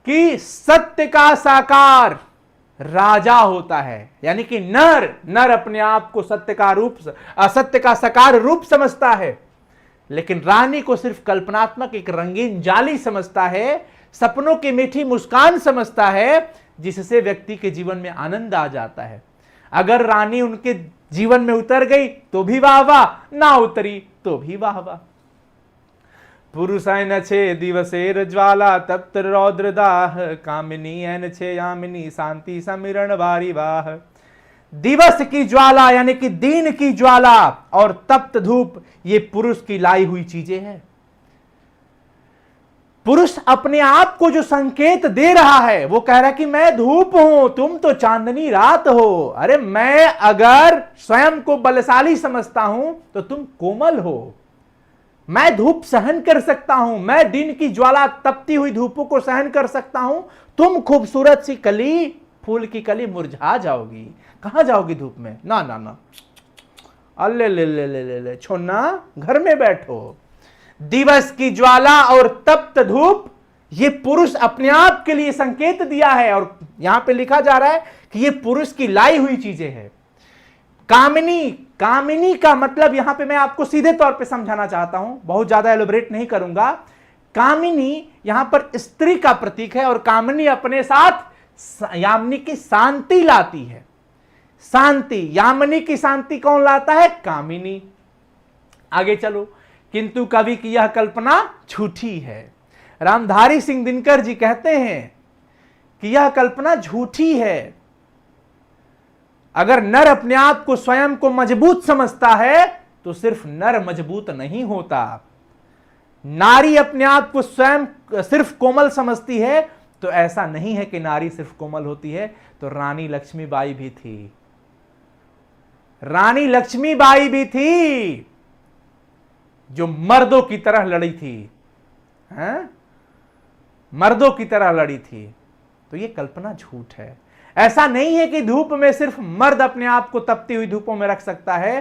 Speaker 1: कि सत्य का साकार राजा होता है, यानी कि नर अपने आप को सत्य का रूप, असत्य का साकार रूप समझता है, लेकिन रानी को सिर्फ कल्पनात्मक एक रंगीन जाली समझता है, सपनों की मीठी मुस्कान समझता है, जिससे व्यक्ति के जीवन में आनंद आ जाता है। अगर रानी उनके जीवन में उतर गई तो भी वाह वाह, ना उतरी तो भी वाह वाह। पुरुषाय नछे दिवसेर ज्वाला तप्त रौद्र दाह, कामिनी ऐन छे यामिनी शांति समिरण वारी वाह। दिवस की ज्वाला यानी कि दिन की ज्वाला और तप्त धूप, ये पुरुष की लाई हुई चीजें हैं। पुरुष अपने आप को जो संकेत दे रहा है, वो कह रहा है कि मैं धूप हूं, तुम तो चांदनी रात हो। अरे मैं अगर स्वयं को बलशाली समझता हूं तो तुम कोमल हो। मैं धूप सहन कर सकता हूं, मैं दिन की ज्वाला तपती हुई धूपों को सहन कर सकता हूं। तुम खूबसूरत सी कली, फूल की कली मुरझा जाओगी, कहां जाओगी धूप में? ना ना ना, अल्ले ले ले ले ले ले छोना, घर में बैठो। दिवस की ज्वाला और तप्त धूप, ये पुरुष अपने आप के लिए संकेत दिया है, और यहां पे लिखा जा रहा है कि ये पुरुष की लाई हुई चीजें हैं। कामिनी, कामिनी का मतलब यहां पे मैं आपको सीधे तौर पे समझाना चाहता हूं, बहुत ज्यादा एलोबरेट नहीं करूंगा। कामिनी यहां पर स्त्री का प्रतीक है, और कामिनी अपने साथ यामिनी की शांति लाती है। शांति, यामिनी की शांति कौन लाता है? कामिनी। आगे चलो, किंतु कवि की यह कल्पना झूठी है। रामधारी सिंह दिनकर जी कहते हैं कि यह कल्पना झूठी है। अगर नर अपने आप को, स्वयं को मजबूत समझता है, तो सिर्फ नर मजबूत नहीं होता। नारी अपने आप को स्वयं सिर्फ कोमल समझती है, तो ऐसा नहीं है कि नारी सिर्फ कोमल होती है। तो रानी लक्ष्मीबाई भी थी, रानी लक्ष्मीबाई भी थी जो मर्दों की तरह लड़ी थी, हैं? मर्दों की तरह लड़ी थी। तो ये कल्पना झूठ है। ऐसा नहीं है कि धूप में सिर्फ मर्द अपने आप को तपती हुई धूपों में रख सकता है।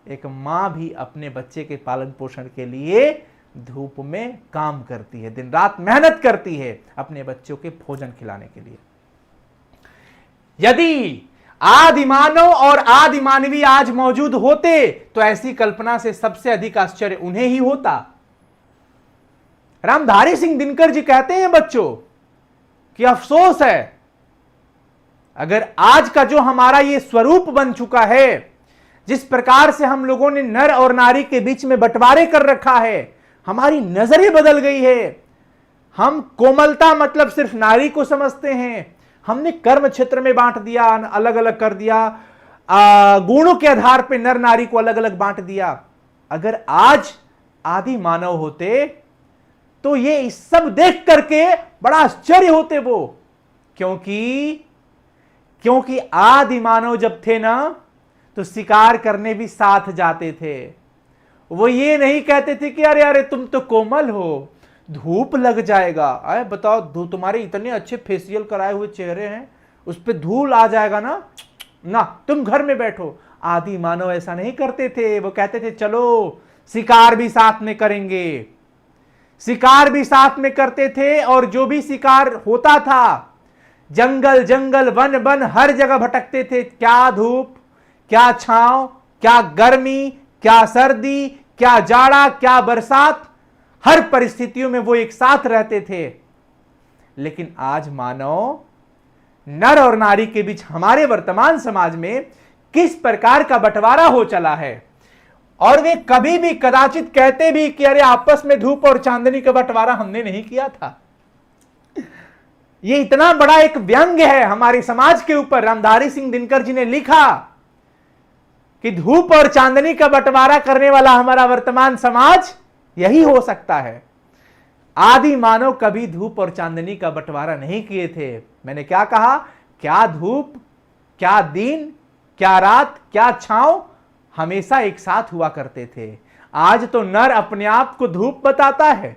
Speaker 1: एक मां भी अपने बच्चे के पालन पोषण के लिए धूप में काम करती है, दिन रात मेहनत करती है अपने बच्चों के भोजन खिलाने के लिए। यदि आदि मानव और आदि मानवी आज मौजूद होते, तो ऐसी कल्पना से सबसे अधिक आश्चर्य उन्हें ही होता। रामधारी सिंह दिनकर जी कहते हैं बच्चों कि अफसोस है, अगर आज का जो हमारा ये स्वरूप बन चुका है, जिस प्रकार से हम लोगों ने नर और नारी के बीच में बंटवारे कर रखा है, हमारी नजरें बदल गई है। हम कोमलता मतलब सिर्फ नारी को समझते हैं, हमने कर्म क्षेत्र में बांट दिया, अलग अलग कर दिया, गुणों के आधार पर नर नारी को अलग अलग बांट दिया। अगर आज आदि मानव होते तो ये सब देख करके बड़ा आश्चर्य होते वो, क्योंकि आदि मानव जब थे ना तो शिकार करने भी साथ जाते थे। वो ये नहीं कहते थे कि अरे अरे तुम तो कोमल हो, धूप लग जाएगा, अरे बताओ तुम्हारे इतने अच्छे फेशियल कराए हुए चेहरे हैं, उस पर धूल आ जाएगा ना, ना तुम घर में बैठो। आदि मानव ऐसा नहीं करते थे। वो कहते थे चलो शिकार भी साथ में करेंगे, शिकार भी साथ में करते थे। और जो भी शिकार होता था, जंगल जंगल वन वन हर जगह भटकते थे। क्या धूप, क्या छांव, क्या गर्मी, क्या सर्दी, क्या जाड़ा, क्या बरसात, हर परिस्थितियों में वो एक साथ रहते थे। लेकिन आज मानो नर और नारी के बीच हमारे वर्तमान समाज में किस प्रकार का बंटवारा हो चला है। और वे कभी भी कदाचित कहते भी कि अरे आपस में धूप और चांदनी का बंटवारा हमने नहीं किया था। ये इतना बड़ा एक व्यंग्य है हमारे समाज के ऊपर। रामधारी सिंह दिनकर जी ने लिखा कि धूप और चांदनी का बंटवारा करने वाला हमारा वर्तमान समाज यही हो सकता है। आदि मानव कभी धूप और चांदनी का बंटवारा नहीं किए थे। मैंने क्या कहा, क्या धूप, क्या दिन, क्या रात, क्या छांव, हमेशा एक साथ हुआ करते थे। आज तो नर अपने आप को धूप बताता है,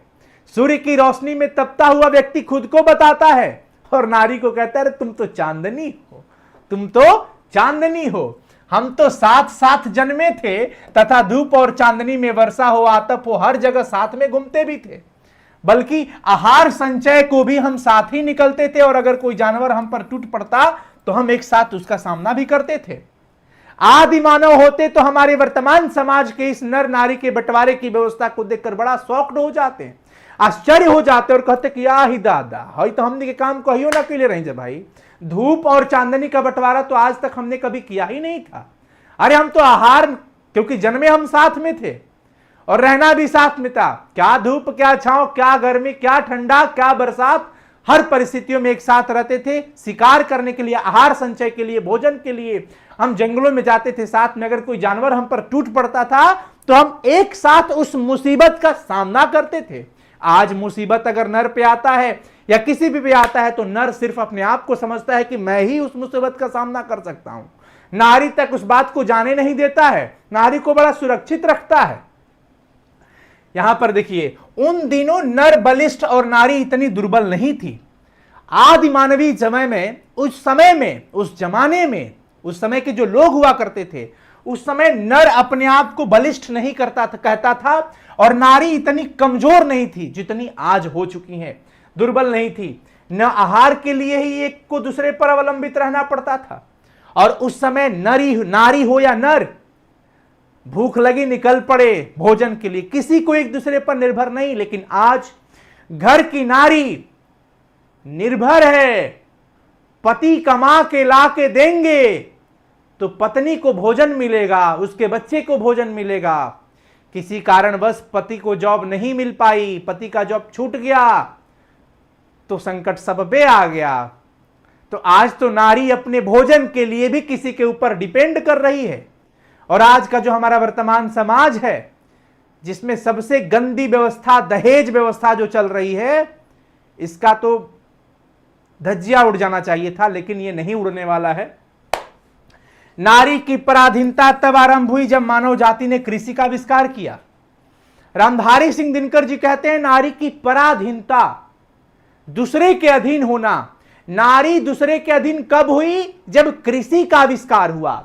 Speaker 1: सूर्य की रोशनी में तपता हुआ व्यक्ति खुद को बताता है, और नारी को कहता है तुम तो चांदनी हो, तुम तो चांदनी हो। हम तो साथ साथ जन्मे थे तथा धूप और चांदनी में वर्षा हो आतप हो हर जगह साथ में घूमते भी थे, बल्कि आहार संचय को भी हम साथ ही निकलते थे। और अगर कोई जानवर हम पर टूट पड़ता तो हम एक साथ उसका सामना भी करते थे। आदि मानव होते तो हमारे वर्तमान समाज के इस नर नारी के बंटवारे की व्यवस्था को देखकर बड़ा शॉक्ड हो जाते हैं, आश्चर्य हो जाते और कहते कि या ही दादा, हई तो हमने के काम कहियो ना के लिए रही जब भाई, धूप और चांदनी का बंटवारा तो आज तक हमने कभी किया ही नहीं था। अरे हम तो आहार, क्योंकि जन्मे हम साथ में थे और रहना भी साथ में था। क्या धूप, क्या छांव, क्या गर्मी, क्या ठंडा, क्या बरसात, हर परिस्थितियों में एक साथ रहते थे। शिकार करने के लिए, आहार संचय के लिए, भोजन के लिए हम जंगलों में जाते थे साथ में। अगर कोई जानवर हम पर टूट पड़ता था तो हम एक साथ उस मुसीबत का सामना करते थे। आज मुसीबत अगर नर पे आता है या किसी भी पे आता है तो नर सिर्फ अपने आप को समझता है कि मैं ही उस मुसीबत का सामना कर सकता हूं। नारी तक उस बात को जाने नहीं देता है, नारी को बड़ा सुरक्षित रखता है। यहां पर देखिए, उन दिनों नर बलिष्ठ और नारी इतनी दुर्बल नहीं थी। आदि मानवीय समय में, उस समय में, उस जमाने में, उस समय के जो लोग हुआ करते थे, उस समय नर अपने आप को बलिष्ठ नहीं करता था, कहता था, और नारी इतनी कमजोर नहीं थी जितनी आज हो चुकी है, दुर्बल नहीं थी। न आहार के लिए ही एक को दूसरे पर अवलंबित रहना पड़ता था। और उस समय नारी हो या नर, भूख लगी निकल पड़े भोजन के लिए, किसी को एक दूसरे पर निर्भर नहीं। लेकिन आज घर की नारी निर्भर है, पति कमा के ला के देंगे तो पत्नी को भोजन मिलेगा, उसके बच्चे को भोजन मिलेगा। किसी कारणवश पति को जॉब नहीं मिल पाई, पति का जॉब छूट गया तो संकट सब पे आ गया। तो आज तो नारी अपने भोजन के लिए भी किसी के ऊपर डिपेंड कर रही है। और आज का जो हमारा वर्तमान समाज है, जिसमें सबसे गंदी व्यवस्था दहेज व्यवस्था जो चल रही है, इसका तो धज्जिया उड़ जाना चाहिए था, लेकिन ये नहीं उड़ने वाला है। नारी की पराधीनता तब आरंभ हुई जब मानव जाति ने कृषि का आविष्कार किया। रामधारी सिंह दिनकर जी कहते हैं, नारी की पराधीनता, दूसरे के अधीन होना। नारी दूसरे के अधीन कब हुई? जब कृषि का आविष्कार हुआ।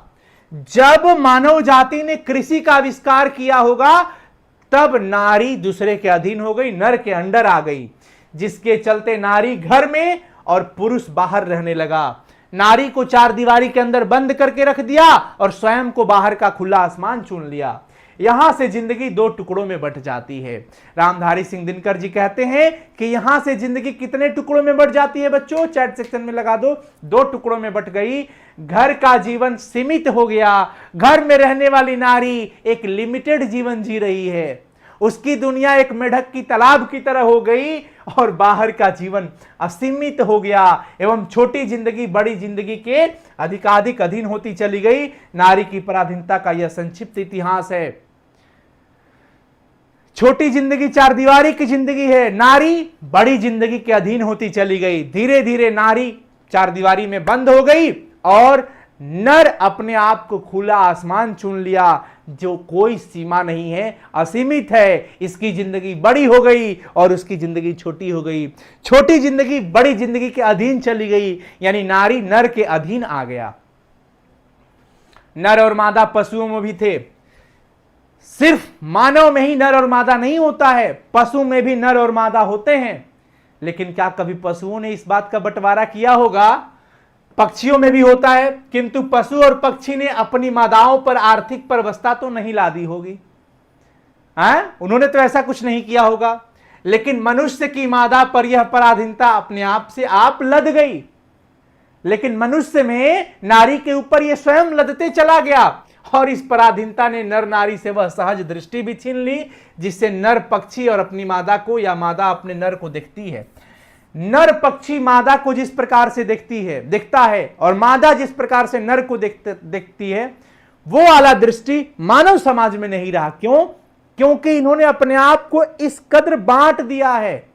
Speaker 1: जब मानव जाति ने कृषि का आविष्कार किया होगा तब नारी दूसरे के अधीन हो गई, नर के अंडर आ गई, जिसके चलते नारी घर में और पुरुष बाहर रहने लगा। नारी को चार दीवारी के अंदर बंद करके रख दिया और स्वयं को बाहर का खुला आसमान चुन लिया। यहां से जिंदगी दो टुकड़ों में बंट जाती है। रामधारी सिंह दिनकर जी कहते हैं कि यहां से जिंदगी कितने टुकड़ों में बंट जाती है बच्चों? चैट सेक्शन में लगा दो, दो टुकड़ों में बंट गई। घर का जीवन सीमित हो गया, घर में रहने वाली नारी एक लिमिटेड जीवन जी रही है, उसकी दुनिया एक मेढक की तालाब की तरह हो गई और बाहर का जीवन असीमित हो गया एवं छोटी जिंदगी बड़ी जिंदगी के अधिकाधिक अधीन होती चली गई। नारी की पराधीनता का यह संक्षिप्त इतिहास है। छोटी जिंदगी चार दीवारी की जिंदगी है, नारी बड़ी जिंदगी के अधीन होती चली गई। धीरे धीरे नारी चार दीवारी में बंद हो गई और नर अपने आप को खुला आसमान चुन लिया, जो कोई सीमा नहीं है, असीमित है। इसकी जिंदगी बड़ी हो गई और उसकी जिंदगी छोटी हो गई। छोटी जिंदगी बड़ी जिंदगी के अधीन चली गई, यानी नारी नर के अधीन आ गया। नर और मादा पशुओं में भी थे। सिर्फ मानव में ही नर और मादा नहीं होता है, पशु में भी नर और मादा होते हैं। लेकिन क्या कभी पशुओं ने इस बात का बंटवारा किया होगा? पक्षियों में भी होता है, किंतु पशु और पक्षी ने अपनी मादाओं पर आर्थिक परवस्ता तो नहीं ला दी होगी, उन्होंने तो ऐसा कुछ नहीं किया होगा। लेकिन मनुष्य की मादा पर यह पराधीनता अपने आप से आप लद गई। लेकिन मनुष्य में नारी के ऊपर यह स्वयं लदते चला गया और इस पराधीनता ने नर नारी से वह सहज दृष्टि भी छीन ली जिससे नर पक्षी और अपनी मादा को या मादा अपने नर को देखती है। नर पक्षी मादा को जिस प्रकार से देखता है और मादा जिस प्रकार से नर को देखती है, वो वाला दृष्टि मानव समाज में नहीं रहा। क्यों? क्योंकि इन्होंने अपने आप को इस कदर बांट दिया है।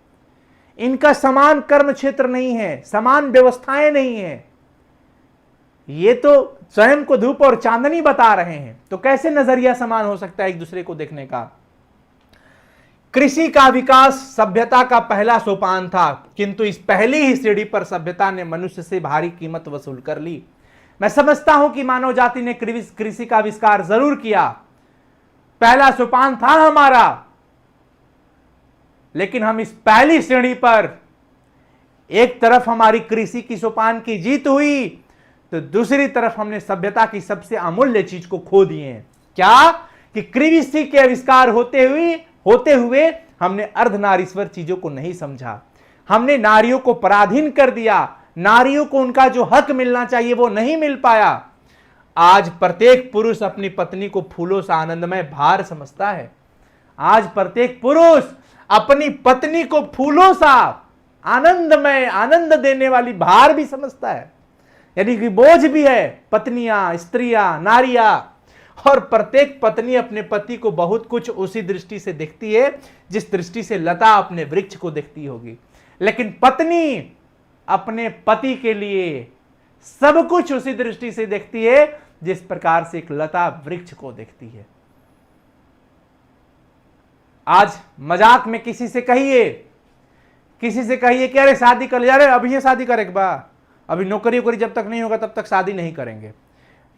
Speaker 1: इनका समान कर्म क्षेत्र नहीं है, समान व्यवस्थाएं नहीं है। ये तो स्वयं को धूप और चांदनी बता रहे हैं, तो कैसे नजरिया समान हो सकता है एक दूसरे को देखने का? कृषि का विकास सभ्यता का पहला सोपान था, किंतु इस पहली ही सीढ़ी पर सभ्यता ने मनुष्य से भारी कीमत वसूल कर ली। मैं समझता हूं कि मानव जाति ने कृषि का आविष्कार जरूर किया, पहला सोपान था हमारा, लेकिन हम इस पहली श्रेणी पर एक तरफ हमारी कृषि की सोपान की जीत हुई, तो दूसरी तरफ हमने सभ्यता की सबसे अमूल्य चीज को खो दिए हैं। क्या? कि कृषि के आविष्कार होते हुए हमने अर्धनारीश्वर चीजों को नहीं समझा। हमने नारियों को पराधीन कर दिया। नारियों को उनका जो हक मिलना चाहिए वो नहीं मिल पाया। आज प्रत्येक पुरुष अपनी पत्नी को फूलों सा आनंदमय भार समझता है। आज प्रत्येक पुरुष अपनी पत्नी को फूलों सा आनंदमय, आनंद देने वाली भार भी समझता है, यानी कि बोझ भी है। पत्नियां, स्त्रियां, नारियां, और प्रत्येक पत्नी अपने पति को बहुत कुछ उसी दृष्टि से देखती है जिस दृष्टि से लता अपने वृक्ष को देखती होगी। लेकिन पत्नी अपने पति के लिए सब कुछ उसी दृष्टि से देखती है जिस प्रकार से एक लता वृक्ष को देखती है। आज मजाक में किसी से कहिए कि अरे शादी कर ले, अरे अभी ये शादी करे बा, अभी नौकरी वोकरी जब तक नहीं होगा तब तक शादी नहीं करेंगे।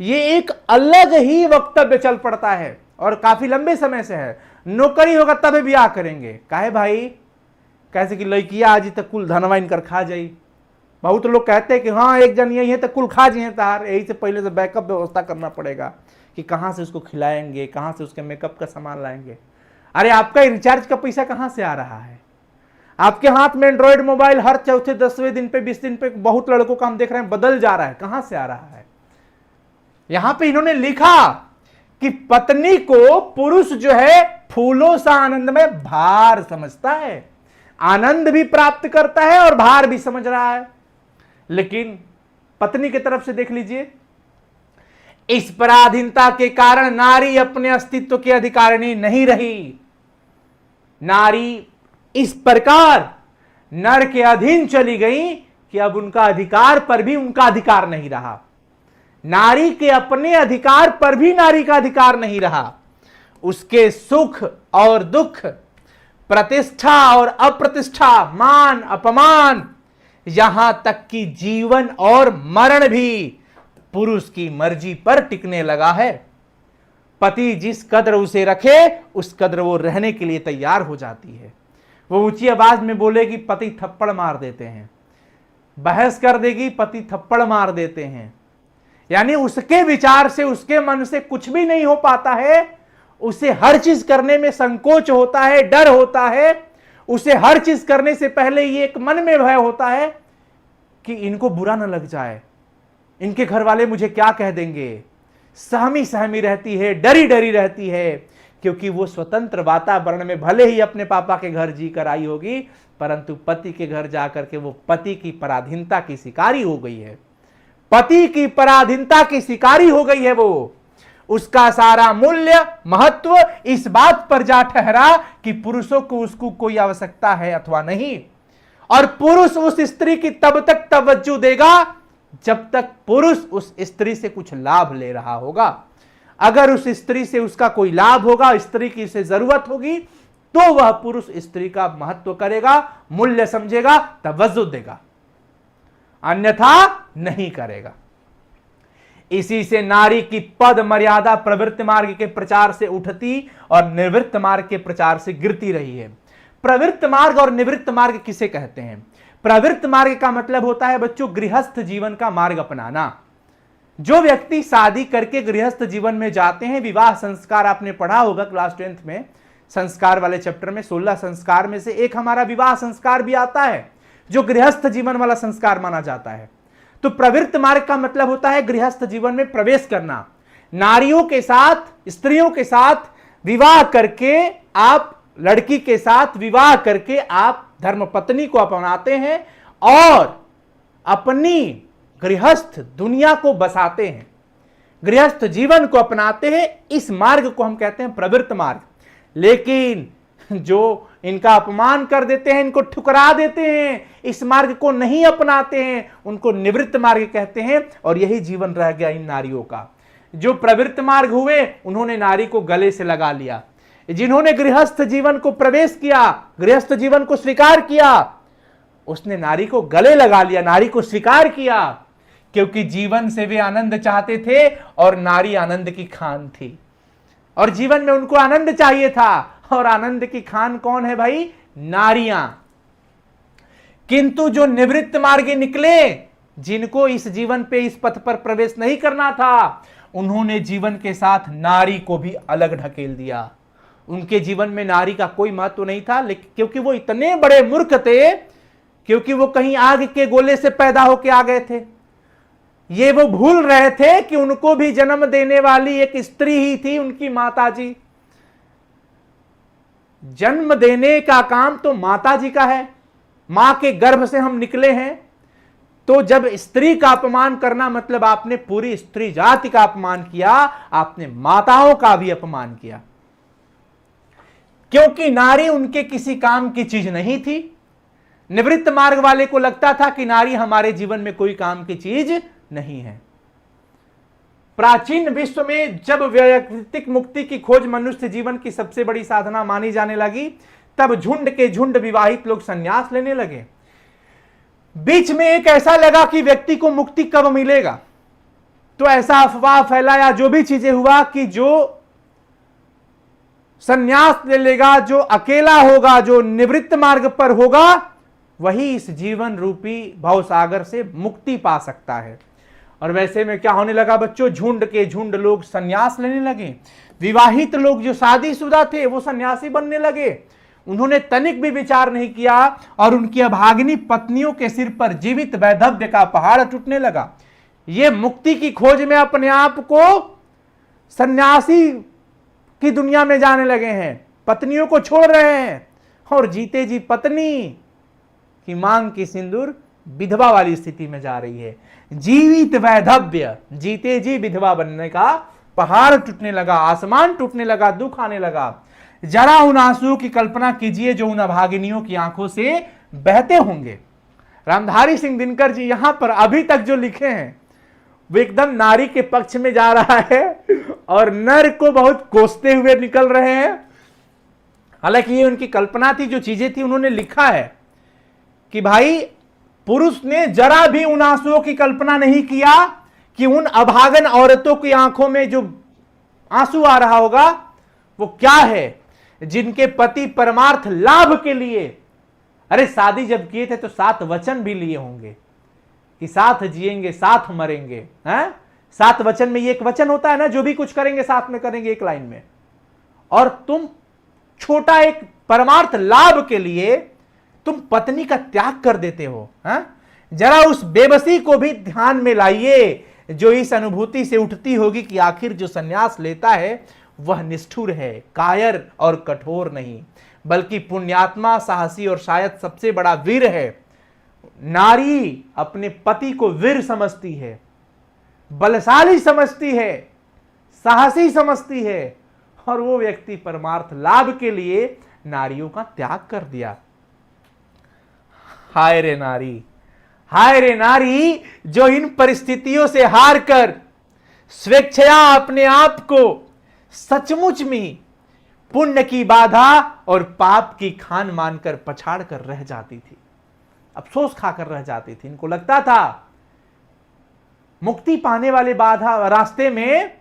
Speaker 1: ये एक अलग ही वक्तव्य चल पड़ता है और काफी लंबे समय से है। नौकरी होगा तब ब्याह करेंगे। काहे भाई? कैसे कि लड़कियां आज तक कुल धनवा इनकर खा जाई। बहुत लोग कहते हैं कि हाँ एक जन यही है तो कुल खा जाए तार, यही से पहले से बैकअप व्यवस्था करना पड़ेगा कि कहाँ से उसको खिलाएंगे, कहाँ से उसके मेकअप का सामान लाएंगे। अरे आपका रिचार्ज का पैसा कहाँ से आ रहा है? आपके हाथ में एंड्रॉइड मोबाइल हर चौथे 10वें दिन पे 20 दिन पे बहुत लड़कों का हम देख रहे हैं बदल जा रहा है। कहां से आ रहा है? यहां पे इन्होंने लिखा कि पत्नी को पुरुष जो है फूलों सा आनंद में भार समझता है, आनंद भी प्राप्त करता है और भार भी समझ रहा है। लेकिन पत्नी की तरफ से देख लीजिए, इस पराधीनता के कारण नारी अपने अस्तित्व की अधिकारिणी नहीं रही। नारी इस प्रकार नर के अधीन चली गई कि अब उनका अधिकार पर भी उनका अधिकार नहीं रहा। नारी के अपने अधिकार पर भी नारी का अधिकार नहीं रहा। उसके सुख और दुख, प्रतिष्ठा और अप्रतिष्ठा, मान अपमान, यहां तक कि जीवन और मरण भी पुरुष की मर्जी पर टिकने लगा है। पति जिस कदर उसे रखे उस कदर वो रहने के लिए तैयार हो जाती है। वो ऊंची आवाज में बोलेगी, पति थप्पड़ मार देते हैं। बहस कर देगी, पति थप्पड़ मार देते हैं। यानी उसके विचार से, उसके मन से कुछ भी नहीं हो पाता है। उसे हर चीज करने में संकोच होता है, डर होता है। उसे हर चीज करने से पहले ये एक मन में भय होता है कि इनको बुरा न लग जाए, इनके घर वाले मुझे क्या कह देंगे। सहमी सहमी रहती है, डरी डरी रहती है, क्योंकि वो स्वतंत्र वातावरण में भले ही अपने पापा के घर जी कर आई होगी, परंतु पति के घर जाकर के वो पति की पराधीनता की शिकारी हो गई है, पति की पराधीनता की शिकारी हो गई है। वो उसका सारा मूल्य महत्व इस बात पर जा ठहरा कि पुरुषों को उसको कोई आवश्यकता है अथवा नहीं, और पुरुष उस स्त्री की तब तक तवज्जो देगा जब तक पुरुष उस स्त्री से कुछ लाभ ले रहा होगा। अगर उस स्त्री से उसका कोई लाभ होगा, स्त्री की उसे जरूरत होगी, तो वह पुरुष स्त्री का महत्व करेगा, मूल्य समझेगा, तवज्जो देगा, अन्यथा नहीं करेगा। इसी से नारी की पद मर्यादा प्रवृत्ति मार्ग के प्रचार से उठती और निवृत्त मार्ग के प्रचार से गिरती रही है। प्रवृत्त मार्ग और निवृत्त मार्ग किसे कहते हैं? प्रवृत्त मार्ग का मतलब होता है बच्चों गृहस्थ जीवन का मार्ग अपनाना। जो व्यक्ति शादी करके गृहस्थ जीवन में जाते हैं, विवाह संस्कार आपने पढ़ा होगा क्लास 10th में, संस्कार वाले चैप्टर में 16 संस्कार में से एक हमारा विवाह संस्कार भी आता है, जो गृहस्थ जीवन वाला संस्कार माना जाता है। तो प्रवृत्त मार्ग का मतलब होता है गृहस्थ जीवन में प्रवेश करना। नारियों के साथ, स्त्रियों के साथ विवाह करके, आप लड़की के साथ विवाह करके आप धर्मपत्नी को अपनाते हैं और अपनी गृहस्थ दुनिया को बसाते हैं, गृहस्थ जीवन को अपनाते हैं। इस मार्ग को हम कहते हैं प्रवृत्त मार्ग। लेकिन जो इनका अपमान कर देते हैं, इनको ठुकरा देते हैं, इस मार्ग को नहीं अपनाते हैं, उनको निवृत्त मार्ग कहते हैं। और यही जीवन रह गया इन नारियों का। जो प्रवृत्त मार्ग हुए, उन्होंने नारी को गले से लगा लिया। जिन्होंने गृहस्थ जीवन को प्रवेश किया, गृहस्थ जीवन को स्वीकार किया, उसने नारी को गले लगा लिया, नारी को स्वीकार किया, क्योंकि जीवन से वे आनंद चाहते थे और नारी आनंद की खान थी, और जीवन में उनको आनंद चाहिए था। और आनंद की खान कौन है भाई? नारियां। किंतु जो निवृत्त मार्गे निकले, जिनको इस जीवन पे, इस पथ पर प्रवेश नहीं करना था, उन्होंने जीवन के साथ नारी को भी अलग ढकेल दिया। उनके जीवन में नारी का कोई महत्व नहीं था, लेकिन क्योंकि वो इतने बड़े मूर्ख थे, क्योंकि वो कहीं आग के गोले से पैदा होके आ गए थे। ये वो भूल रहे थे कि उनको भी जन्म देने वाली एक स्त्री ही थी, उनकी माताजी। जन्म देने का काम तो माताजी का है, मां के गर्भ से हम निकले हैं। तो जब स्त्री का अपमान करना मतलब आपने पूरी स्त्री जाति का अपमान किया, आपने माताओं का भी अपमान किया, क्योंकि नारी उनके किसी काम की चीज नहीं थी। निवृत्त मार्ग वाले को लगता था कि नारी हमारे जीवन में कोई काम की चीज नहीं है। प्राचीन विश्व में जब वैयक्तिक मुक्ति की खोज मनुष्य जीवन की सबसे बड़ी साधना मानी जाने लगी, तब झुंड के झुंड विवाहित लोग संन्यास लेने लगे। बीच में एक ऐसा लगा कि व्यक्ति को मुक्ति कब मिलेगा, तो ऐसा अफवाह फैलाया, जो भी चीजें हुआ, कि जो संन्यास ले लेगा, जो अकेला होगा, जो निवृत्त मार्ग पर होगा, वही इस जीवन रूपी भवसागर से मुक्ति पा सकता है। और वैसे में क्या होने लगा बच्चों? झुंड के झुंड लोग संन्यास लेने लगे। विवाहित लोग जो शादीशुदा थे वो सन्यासी बनने लगे। उन्होंने तनिक भी विचार नहीं किया और उनकी अभागिनी पत्नियों के सिर पर जीवित वैधव्य का पहाड़ टूटने लगा। ये मुक्ति की खोज में अपने आप को सन्यासी की दुनिया में जाने लगे हैं, पत्नियों को छोड़ रहे हैं, और जीते जी पत्नी की मांग की सिंदूर विधवा वाली स्थिति में जा रही है। जीवित वैधव्य, जीते जी विधवा बनने का पहाड़ टूटने लगा, आसमान टूटने लगा, दुख आने लगा। जरा उन आंसुओं की कल्पना कीजिए जो उन अभागिनियों की आंखों से बहते होंगे। रामधारी सिंह दिनकर जी यहां पर अभी तक जो लिखे हैं वो एकदम नारी के पक्ष में जा रहा है और नर को बहुत कोसते हुए निकल रहे हैं। हालांकि ये उनकी कल्पना थी, जो चीजें थी उन्होंने लिखा है कि भाई पुरुष ने जरा भी उन आंसुओं की कल्पना नहीं किया कि उन अभागन औरतों की आंखों में जो आंसू आ रहा होगा वो क्या है, जिनके पति परमार्थ लाभ के लिए, अरे शादी जब किए थे तो 7 वचन भी लिए होंगे कि साथ जिएंगे, साथ मरेंगे, हैं? 7 वचन में ये एक वचन होता है ना, जो भी कुछ करेंगे साथ में करेंगे, एक लाइन में। और तुम छोटा एक परमार्थ लाभ के लिए तुम पत्नी का त्याग कर देते हो, हैं? जरा उस बेबसी को भी ध्यान में लाइए, जो इस अनुभूति से उठती होगी कि आखिर जो संन्यास लेता है वह निष्ठुर है, कायर और कठोर नहीं। बल्कि पुण्यात्मा, साहसी और शायद सबसे बड़ा वीर है। नारी अपने पति को वीर समझती है, बलशाली समझती है, साहसी समझती है, और वो व्यक्ति परमार्थ लाभ के लिए नारियों का त्याग कर दिया। हाय रे नारी, हाय रे नारी, जो इन परिस्थितियों से हार कर स्वेच्छया अपने आप को सचमुच में पुण्य की बाधा और पाप की खान मानकर पछाड़ कर रह जाती थी, अफसोस खाकर रह जाती थी। इनको लगता था मुक्ति पाने वाले बाधा रास्ते में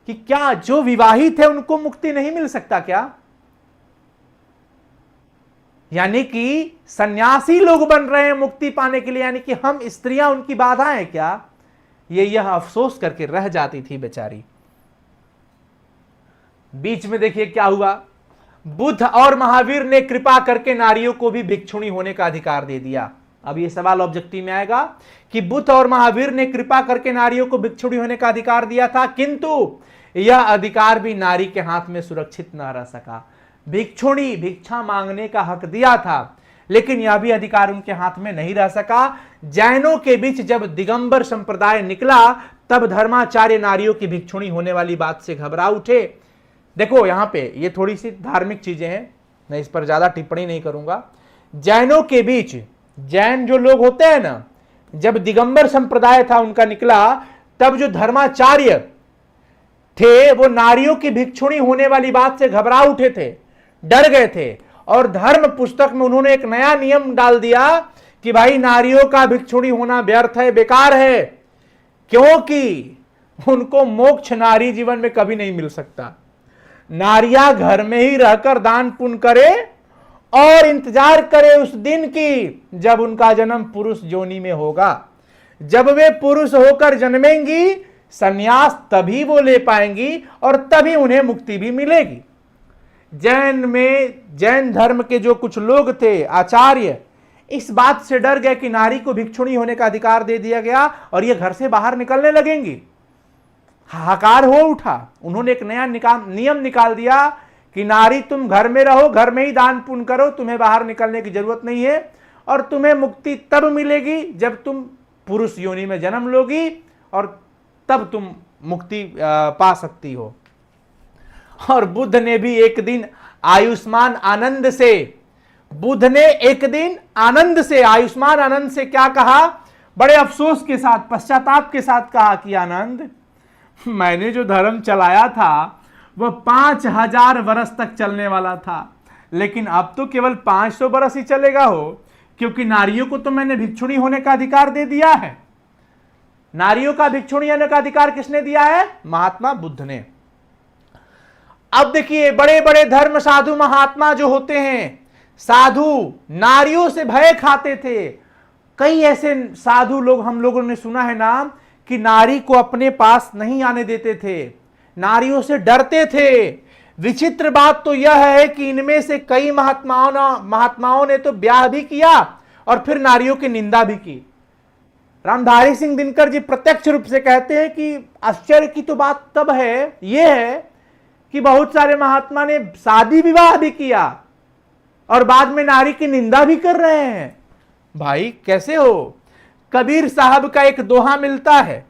Speaker 1: कि क्या जो विवाहित है उनको मुक्ति नहीं मिल सकता क्या? यानी कि सन्यासी लोग बन रहे हैं मुक्ति पाने के लिए, यानी कि हम स्त्रियां उनकी बाधा है क्या? यह अफसोस करके रह जाती थी बेचारी। बीच में देखिए क्या हुआ, बुद्ध और महावीर ने कृपा करके नारियों को भी भिक्षुणी होने का अधिकार दे दिया। अब ये सवाल ऑब्जेक्टिव में आएगा कि बुद्ध और महावीर ने कृपा करके नारियों को भिक्षुणी होने का अधिकार दिया था, किंतु यह अधिकार भी नारी के हाथ में सुरक्षित न रह सका। भिक्षुणी भिक्षा मांगने का हक दिया था, लेकिन यह भी अधिकार उनके हाथ में नहीं रह सका। जैनों के बीच जब दिगंबर संप्रदाय निकला, तब धर्माचार्य नारियों की भिक्षुणी होने वाली बात से घबरा उठे। देखो यहां पे ये थोड़ी सी धार्मिक चीजें हैं, मैं इस पर ज्यादा टिप्पणी नहीं करूंगा। जैनों के बीच, जैन जो लोग होते हैं ना, जब दिगंबर संप्रदाय था उनका निकला, तब जो धर्माचार्य थे वो नारियों की भिक्षुणी होने वाली बात से घबरा उठे थे, डर गए थे, और धर्म पुस्तक में उन्होंने एक नया नियम डाल दिया कि भाई नारियों का भिक्षुणी होना व्यर्थ है, बेकार है, क्योंकि उनको मोक्ष नारी जीवन में कभी नहीं मिल सकता। नारियां घर में ही रहकर दान पुण्य करे और इंतजार करे उस दिन की जब उनका जन्म पुरुष योनि में होगा। जब वे पुरुष होकर जन्मेंगी, संन्यास तभी वो ले पाएंगी और तभी उन्हें मुक्ति भी मिलेगी। जैन धर्म के जो कुछ लोग थे, आचार्य, इस बात से डर गए कि नारी को भिक्षुणी होने का अधिकार दे दिया गया और ये घर से बाहर निकलने लगेंगी। हाहाकार हो उठा। उन्होंने एक नया नियम निकाल दिया कि नारी तुम घर में रहो, घर में ही दान पुण्य करो, तुम्हें बाहर निकलने की जरूरत नहीं है, और तुम्हें मुक्ति तब मिलेगी जब तुम पुरुष योनि में जन्म लोगी, और तब तुम मुक्ति पा सकती हो। और बुद्ध ने भी एक दिन आयुष्मान आनंद से, बुद्ध ने एक दिन आनंद से, आयुष्मान आनंद से क्या कहा, बड़े अफसोस के साथ, पश्चाताप के साथ कहा कि आनंद, मैंने जो धर्म चलाया था वह 5000 वर्ष तक चलने वाला था, लेकिन अब तो केवल 500 वर्ष ही चलेगा हो, क्योंकि नारियों को तो मैंने भिक्षुणी होने का अधिकार दे दिया है। नारियों का भिक्षुणी होने का अधिकार किसने दिया है? महात्मा बुद्ध ने। अब देखिए, बड़े बड़े धर्म साधु महात्मा जो होते हैं, साधु नारियों से भय खाते थे। कई ऐसे साधु लोग हम लोगों ने सुना है नाम कि नारी को अपने पास नहीं आने देते थे, नारियों से डरते थे। विचित्र बात तो यह है कि इनमें से कई महात्माओं ने तो ब्याह भी किया और फिर नारियों की निंदा भी की। रामधारी सिंह दिनकर जी प्रत्यक्ष रूप से कहते हैं कि आश्चर्य की तो बात तब है, यह है कि बहुत सारे महात्मा ने शादी विवाह भी किया और बाद में नारी की निंदा भी कर रहे हैं। भाई कैसे हो? कबीर साहब का एक दोहा मिलता है।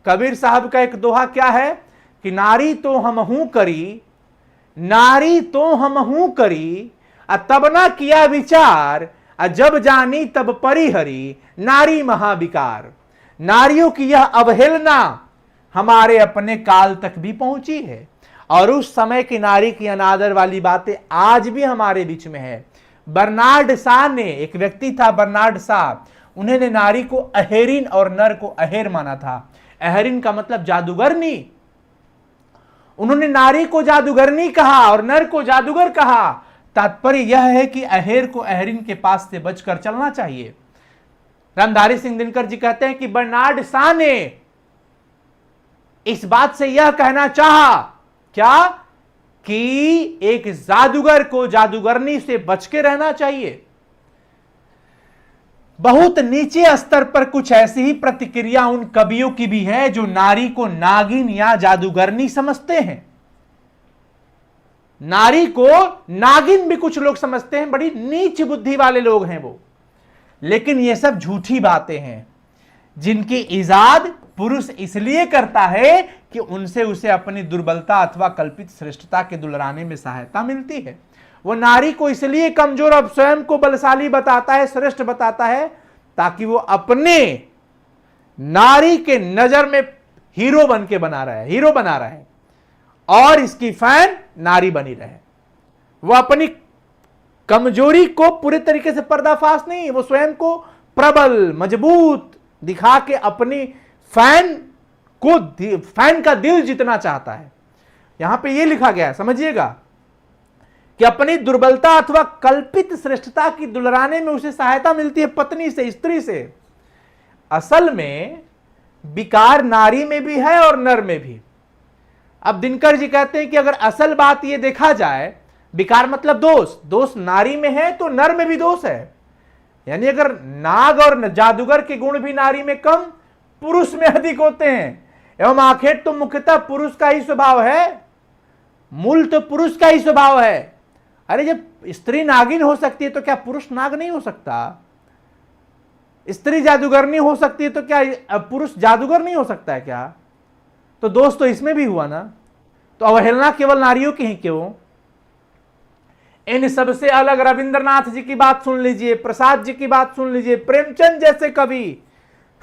Speaker 1: कबीर साहब का एक दोहा क्या है कि नारी तो हमहू करी, नारी तो हमहू करी, तब ना किया विचार, जब जानी तब परिहरी, नारी महाविकार। नारियों की यह अवहेलना हमारे अपने काल तक भी पहुंची है, और उस समय की नारी की अनादर वाली बातें आज भी हमारे बीच में है। बर्नार्ड शॉ ने, एक व्यक्ति था बर्नार्ड शॉ, उन्होंने नारी को अहेरिन और नर को अहेर माना था। अहेरिन का मतलब जादूगरनी। उन्होंने नारी को जादूगरनी कहा और नर को जादूगर कहा। तात्पर्य यह है कि अहेर को अहेरिन के पास से बचकर चलना चाहिए। रामधारी सिंह दिनकर जी कहते हैं कि बर्नार्ड शॉ ने इस बात से यह कहना चाहा क्या कि एक जादूगर को जादूगरनी से बच के रहना चाहिए। बहुत नीचे स्तर पर कुछ ऐसी ही प्रतिक्रिया उन कवियों की भी है जो नारी को नागिन या जादूगरनी समझते हैं। नारी को नागिन भी कुछ लोग समझते हैं, बड़ी नीच बुद्धि वाले लोग हैं वो। लेकिन ये सब झूठी बातें हैं जिनकी इजाद पुरुष इसलिए करता है कि उनसे उसे अपनी दुर्बलता अथवा कल्पित श्रेष्ठता के दुलराने में सहायता मिलती है। वो नारी को इसलिए कमजोर और स्वयं को बलशाली बताता है, श्रेष्ठ बताता है, ताकि वो अपने नारी के नजर में हीरो बन के बना रहा है और इसकी फैन नारी बनी रहे। वो अपनी कमजोरी को पूरे तरीके से पर्दाफाश नहीं, वो स्वयं को प्रबल मजबूत दिखा के अपनी फैन का दिल जीतना चाहता है। यहां पे ये लिखा गया है, समझिएगा, कि अपनी दुर्बलता अथवा कल्पित श्रेष्ठता की दुलराने में उसे सहायता मिलती है पत्नी से, स्त्री से। असल में विकार नारी में भी है और नर में भी। अब दिनकर जी कहते हैं कि अगर असल बात यह देखा जाए, विकार मतलब दोष नारी में है तो नर में भी दोष है। यानी अगर नाग और जादूगर के गुण भी नारी में कम, पुरुष में अधिक होते हैं। एवं आखिर तो मुख्यतः पुरुष का ही स्वभाव है, मूल तो पुरुष का ही स्वभाव है। अरे जब स्त्री नागिन हो सकती है तो क्या पुरुष नाग नहीं हो सकता? स्त्री जादूगरनी हो सकती है तो क्या पुरुष जादूगर नहीं हो सकता है क्या? तो दोष तो इसमें भी हुआ ना। तो अवहेलना केवल नारियों की ही क्यों? इन सबसे अलग रविंद्रनाथ जी की बात सुन लीजिए, प्रसाद जी की बात सुन लीजिए, प्रेमचंद जैसे कवि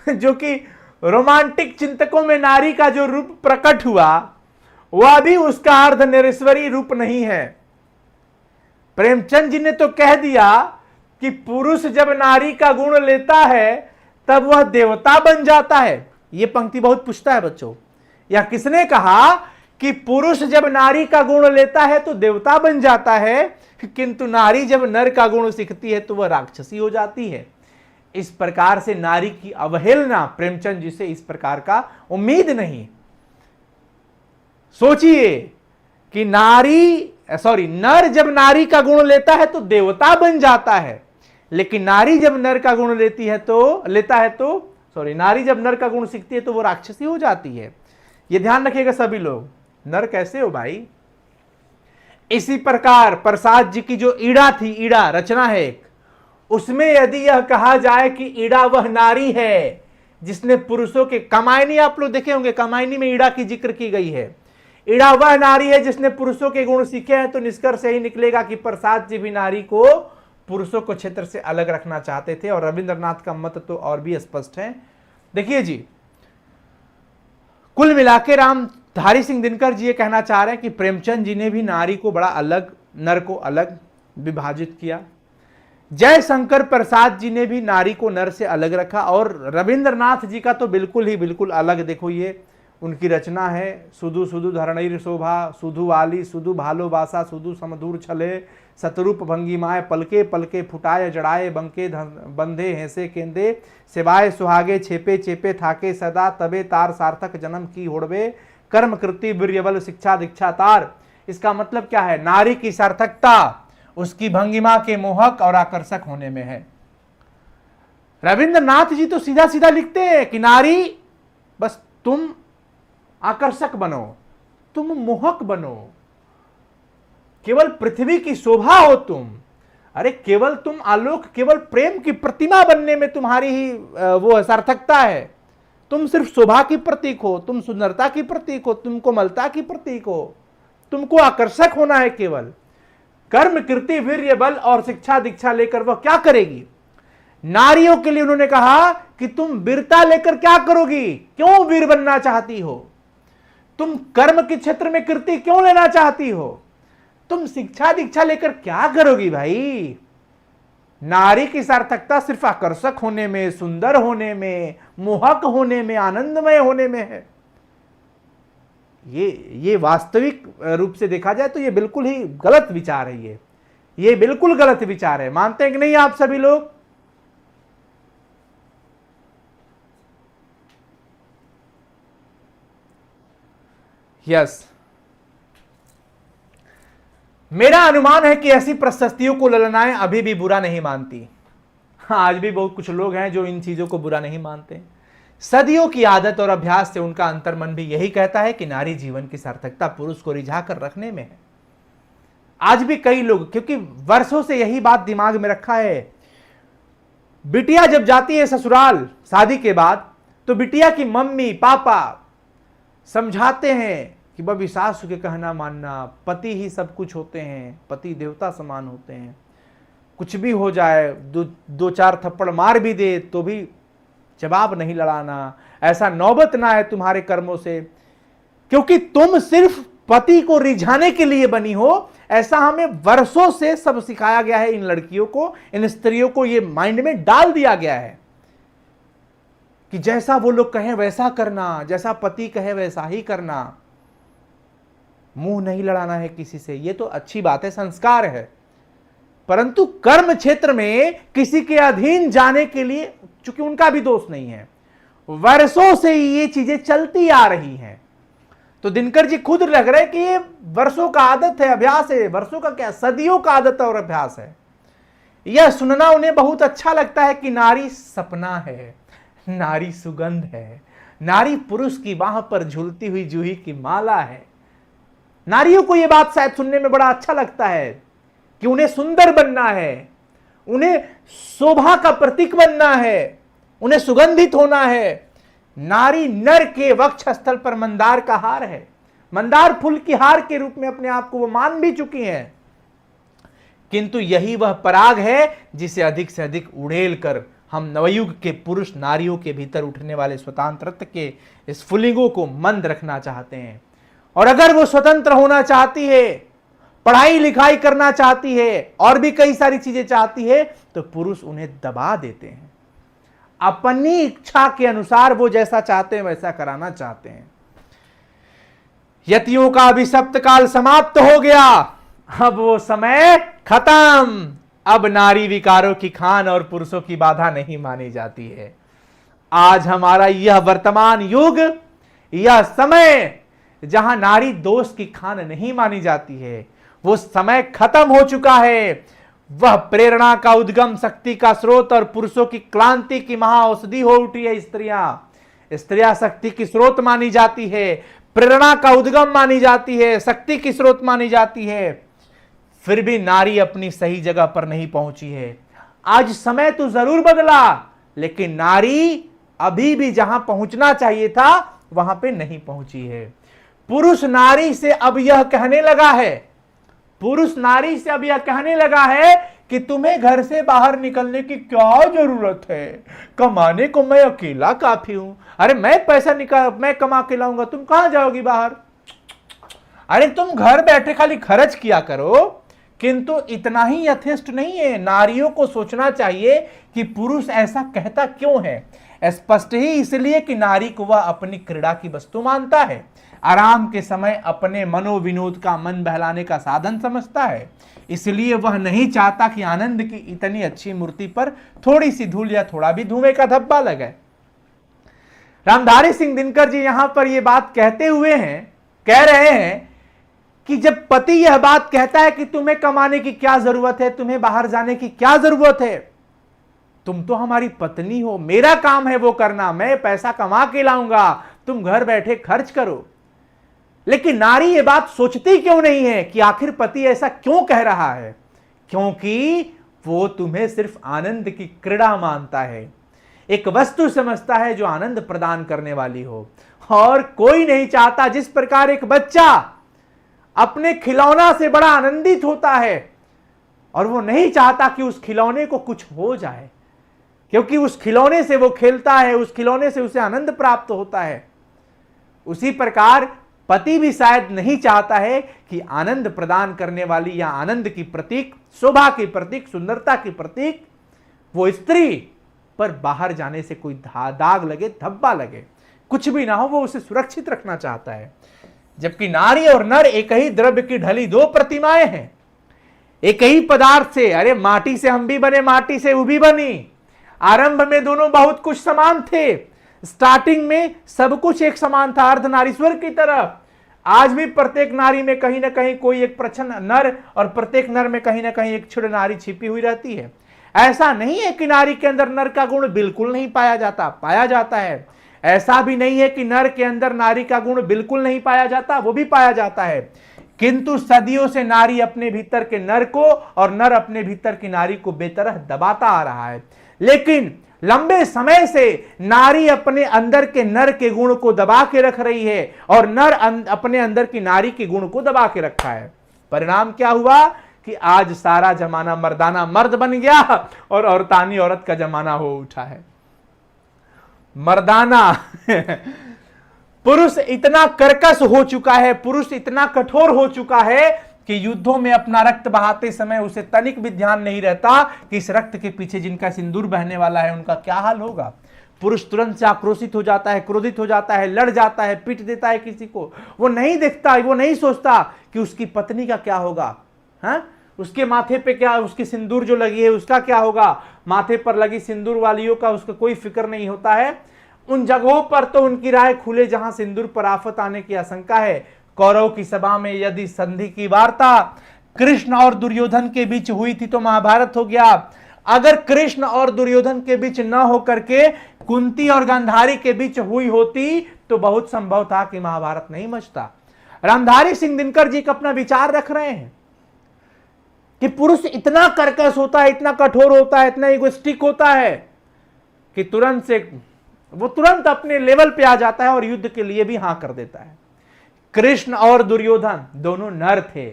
Speaker 1: जो कि रोमांटिक चिंतकों में नारी का जो रूप प्रकट हुआ वह भी उसका अर्धनिरीश्वरी रूप नहीं है। प्रेमचंद जी ने तो कह दिया कि पुरुष जब नारी का गुण लेता है तब वह देवता बन जाता है। यह पंक्ति बहुत पूछता है बच्चों, या किसने कहा कि पुरुष जब नारी का गुण लेता है तो देवता बन जाता है, किंतु नारी जब नर का गुण सीखती है तो वह राक्षसी हो जाती है। इस प्रकार से नारी की अवहेलना प्रेमचंद जी से इस प्रकार का उम्मीद नहीं। सोचिए कि नर जब नारी का गुण लेता है तो देवता बन जाता है, लेकिन नारी जब नर का गुण नारी जब नर का गुण सीखती है तो वो राक्षसी हो जाती है। ये ध्यान रखिएगा सभी लोग। नर कैसे हो भाई? इसी प्रकार प्रसाद जी की जो ईड़ा रचना है एक, उसमें यदि यह कहा जाए कि ईड़ा वह नारी है जिसने पुरुषों के, कामायनी आप लोग देखे होंगे, कामायनी में ईड़ा की जिक्र की गई है, ईड़ा वह नारी है जिसने पुरुषों के गुण सीखे हैं, तो निष्कर्ष यही निकलेगा कि प्रसाद जी भी नारी को पुरुषों को क्षेत्र से अलग रखना चाहते थे। और रविंद्रनाथ का मत तो और भी स्पष्ट है। देखिए जी, कुल मिलाके रामधारी सिंह दिनकर जी ये कहना चाह रहे हैं कि प्रेमचंद जी ने भी नारी को बड़ा अलग, नर को अलग विभाजित किया। जयशंकर प्रसाद जी ने भी नारी को नर से अलग रखा। और रविंद्रनाथ जी का तो बिल्कुल अलग। देखो ये उनकी रचना है, सुधु सुधु धरणीर शोभा, सुधु वाली सुधु भालो बासा, सुधु समधुर छले, सतरूप भंगिमाए, पलके पलके फुटाए जड़ाए, बंके बंधे हैसे केंदे, सिवाय सुहागे छेपे चेपे थाके सदा, तबे तार सार्थक जन्म की होड़वे, कर्म कृति वीर्यबल शिक्षा दीक्षा तार। इसका मतलब क्या है? नारी की सार्थकता उसकी भंगिमा के मोहक और आकर्षक होने में है। रविंद्रनाथ जी तो सीधा सीधा लिखते हैं कि नारी बस तुम आकर्षक बनो, तुम मोहक बनो, केवल पृथ्वी की शोभा हो तुम। अरे केवल तुम आलोक, केवल प्रेम की प्रतिमा बनने में तुम्हारी ही वो सार्थकता है। तुम सिर्फ शोभा की प्रतीक हो, तुम सुंदरता की प्रतीक हो, तुम कोमलता की प्रतीक हो, तुमको आकर्षक होना है केवल। कर्म कीर्ति वीर्य बल और शिक्षा दीक्षा लेकर वह क्या करेगी? नारियों के लिए उन्होंने कहा कि तुम वीरता लेकर क्या करोगी? क्यों वीर बनना चाहती हो? तुम कर्म के क्षेत्र में कीर्ति क्यों लेना चाहती हो? तुम शिक्षा दीक्षा लेकर क्या करोगी भाई? नारी की सार्थकता सिर्फ आकर्षक होने में, सुंदर होने में, मोहक होने में, आनंदमय होने में है। ये वास्तविक रूप से देखा जाए तो ये बिल्कुल ही गलत विचार है। ये बिल्कुल गलत विचार है। मानते हैं कि नहीं आप सभी लोग? यस, मेरा अनुमान है कि ऐसी प्रशस्तियों को ललनाएं अभी भी बुरा नहीं मानती। आज भी बहुत कुछ लोग हैं जो इन चीजों को बुरा नहीं मानते। सदियों की आदत और अभ्यास से उनका अंतर्मन भी यही कहता है कि नारी जीवन की सार्थकता पुरुष को रिझा कर रखने में है। आज भी कई लोग, क्योंकि वर्षों से यही बात दिमाग में रखा है, बिटिया जब जाती है ससुराल शादी के बाद, तो बिटिया की मम्मी पापा समझाते हैं कि बबी सासू के कहना मानना, पति ही सब कुछ होते हैं, पति देवता समान होते हैं, कुछ भी हो जाए, दो चार थप्पड़ मार भी दे तो भी जवाब नहीं लड़ाना, ऐसा नौबत ना है तुम्हारे कर्मों से, क्योंकि तुम सिर्फ पति को रिझाने के लिए बनी हो। ऐसा हमें वर्षों से सब सिखाया गया है, इन लड़कियों को, इन स्त्रियों को ये माइंड में डाल दिया गया है कि जैसा वो लोग कहें वैसा करना, जैसा पति कहे वैसा ही करना, मुंह नहीं लड़ाना है किसी से। ये तो अच्छी बात है, संस्कार है, परंतु कर्म क्षेत्र में किसी के अधीन जाने के लिए, चूंकि उनका भी दोष नहीं है, वर्षों से ये चीजें चलती आ रही हैं, तो दिनकर जी खुद लग रहे कि ये वर्षों का आदत है, अभ्यास है, वर्षों का क्या, सदियों का आदत और अभ्यास है। यह सुनना उन्हें बहुत अच्छा लगता है कि नारी सपना है, नारी सुगंध है, नारी पुरुष की बाह पर झूलती हुई जूही की माला है। नारियों को यह बात शायद सुनने में बड़ा अच्छा लगता है कि उन्हें सुंदर बनना है, उन्हें शोभा का प्रतीक बनना है, उन्हें सुगंधित होना है। नारी नर के वक्ष स्थल पर मंदार का हार है, मंदार फूल की हार के रूप में अपने आप को वो मान भी चुकी हैं, किंतु यही वह पराग है जिसे अधिक से अधिक उड़ेल कर हम नवयुग के पुरुष नारियों के भीतर उठने वाले स्वतंत्रत्व के इस फुलिंगों को मंद रखना चाहते हैं। और अगर वो स्वतंत्र होना चाहती है, पढ़ाई लिखाई करना चाहती है, और भी कई सारी चीजें चाहती है, तो पुरुष उन्हें दबा देते हैं, अपनी इच्छा के अनुसार वो जैसा चाहते हैं वैसा कराना चाहते हैं। यतियों का अभिशप्त काल समाप्त हो गया, अब वो समय खत्म। अब नारी विकारों की खान और पुरुषों की बाधा नहीं मानी जाती है। आज हमारा यह वर्तमान युग, यह समय जहां नारी दोष की खान नहीं मानी जाती है, वो समय खत्म हो चुका है। वह प्रेरणा का उद्गम, शक्ति का स्रोत और पुरुषों की क्रांति की महाऔषधि हो उठी है। स्त्रियां शक्ति की स्रोत मानी जाती है, प्रेरणा का उद्गम मानी जाती है, शक्ति की स्रोत मानी जाती है, फिर भी नारी अपनी सही जगह पर नहीं पहुंची है। आज समय तो जरूर बदला, लेकिन नारी अभी भी जहां पहुंचना चाहिए था वहां पे नहीं पहुंची है। पुरुष नारी से अब यह कहने लगा है, पुरुष नारी से अब यह कहने लगा है कि तुम्हें घर से बाहर निकलने की क्या जरूरत है, कमाने को मैं अकेला काफी हूं। अरे मैं पैसा मैं कमा के लाऊंगा, तुम कहां जाओगी बाहर? अरे तुम घर बैठे खाली खर्च किया करो। किंतु इतना ही यथेष्ट नहीं है, नारियों को सोचना चाहिए कि पुरुष ऐसा कहता क्यों है। स्पष्ट ही इसलिए कि नारी को वह अपनी क्रीड़ा की वस्तु मानता है, आराम के समय अपने मनोविनोद का, मन बहलाने का साधन समझता है। इसलिए वह नहीं चाहता कि आनंद की इतनी अच्छी मूर्ति पर थोड़ी सी धूल या थोड़ा भी धुएं का धब्बा लगे। रामधारी सिंह दिनकर जी यहां पर यह बात कहते हुए हैं, कह रहे हैं कि जब पति यह बात कहता है कि तुम्हें कमाने की क्या जरूरत है, तुम्हें बाहर जाने की क्या जरूरत है, तुम तो हमारी पत्नी हो, मेरा काम है वो करना, मैं पैसा कमा के लाऊंगा, तुम घर बैठे खर्च करो। लेकिन नारी ये बात सोचती क्यों नहीं है कि आखिर पति ऐसा क्यों कह रहा है? क्योंकि वो तुम्हें सिर्फ आनंद की क्रीड़ा मानता है, एक वस्तु समझता है जो आनंद प्रदान करने वाली हो। और कोई नहीं चाहता, जिस प्रकार एक बच्चा अपने खिलौना से बड़ा आनंदित होता है और वो नहीं चाहता कि उस खिलौने को कुछ हो जाए, क्योंकि उस खिलौने से वो खेलता है, उस खिलौने से उसे आनंद प्राप्त होता है, उसी प्रकार पति भी शायद नहीं चाहता है कि आनंद प्रदान करने वाली या आनंद की प्रतीक, शोभा की प्रतीक, सुंदरता की प्रतीक वो स्त्री पर बाहर जाने से कोई दाग लगे, धब्बा लगे, कुछ भी ना हो, वो उसे सुरक्षित रखना चाहता है। जबकि नारी और नर एक ही द्रव्य की ढली दो प्रतिमाएं हैं, एक ही पदार्थ से, अरे माटी से हम भी बने, माटी से वो भी बनी। आरंभ में दोनों बहुत कुछ समान थे, स्टार्टिंग में सब कुछ एक समान था, अर्धनारीश्वर की तरफ। आज भी प्रत्येक नारी में कहीं ना कहीं कोई एक प्रच्छन्न नर और प्रत्येक नर में कहीं ना कहीं एक क्षुद्र नारी छिपी हुई रहती है। ऐसा नहीं है कि नारी के अंदर नर का गुण बिल्कुल नहीं पाया जाता, पाया जाता है। ऐसा भी नहीं है कि नर के अंदर नारी का गुण बिल्कुल नहीं पाया जाता, वो भी पाया जाता है। किंतु सदियों से नारी अपने भीतर के नर को और नर अपने भीतर की नारी को बेतरह दबाता आ रहा है। लेकिन लंबे समय से नारी अपने अंदर के नर के गुण को दबा के रख रही है और नर अपने अंदर की नारी के गुण को दबा के रखा है। परिणाम क्या हुआ कि आज सारा जमाना मर्दाना मर्द बन गया और औरतानी औरत का जमाना हो उठा है। मर्दाना पुरुष इतना कर्कश हो चुका है, पुरुष इतना कठोर हो चुका है कि युद्धों में अपना रक्त बहाते समय उसे तनिक भी ध्यान नहीं रहता कि इस रक्त के पीछे जिनका सिंदूर बहने वाला है उनका क्या हाल होगा। पुरुष तुरंत से आक्रोशित हो जाता है, क्रोधित हो जाता है, लड़ जाता है, पीट देता है किसी को। वो नहीं देखता, वो नहीं सोचता कि उसकी पत्नी का क्या होगा, है उसके माथे पे क्या, उसकी सिंदूर जो लगी है उसका क्या होगा। माथे पर लगी सिंदूर वालियों का उसका कोई फिक्र नहीं होता है। उन जगहों पर तो उनकी राय खुले जहां सिंदूर पर आफत आने की आशंका है। कौरव की सभा में यदि संधि की वार्ता कृष्ण और दुर्योधन के बीच हुई थी तो महाभारत हो गया। अगर कृष्ण और दुर्योधन के बीच न होकर के कुंती और गांधारी के बीच हुई होती तो बहुत संभव था कि महाभारत नहीं मचता। रामधारी सिंह दिनकर जी का अपना विचार रख रहे हैं कि पुरुष इतना कर्कश होता है, इतना कठोर होता है, इतना इगोइस्टिक होता है कि तुरंत अपने लेवल पे आ जाता है और युद्ध के लिए भी हां कर देता है। कृष्ण और दुर्योधन दोनों नर थे,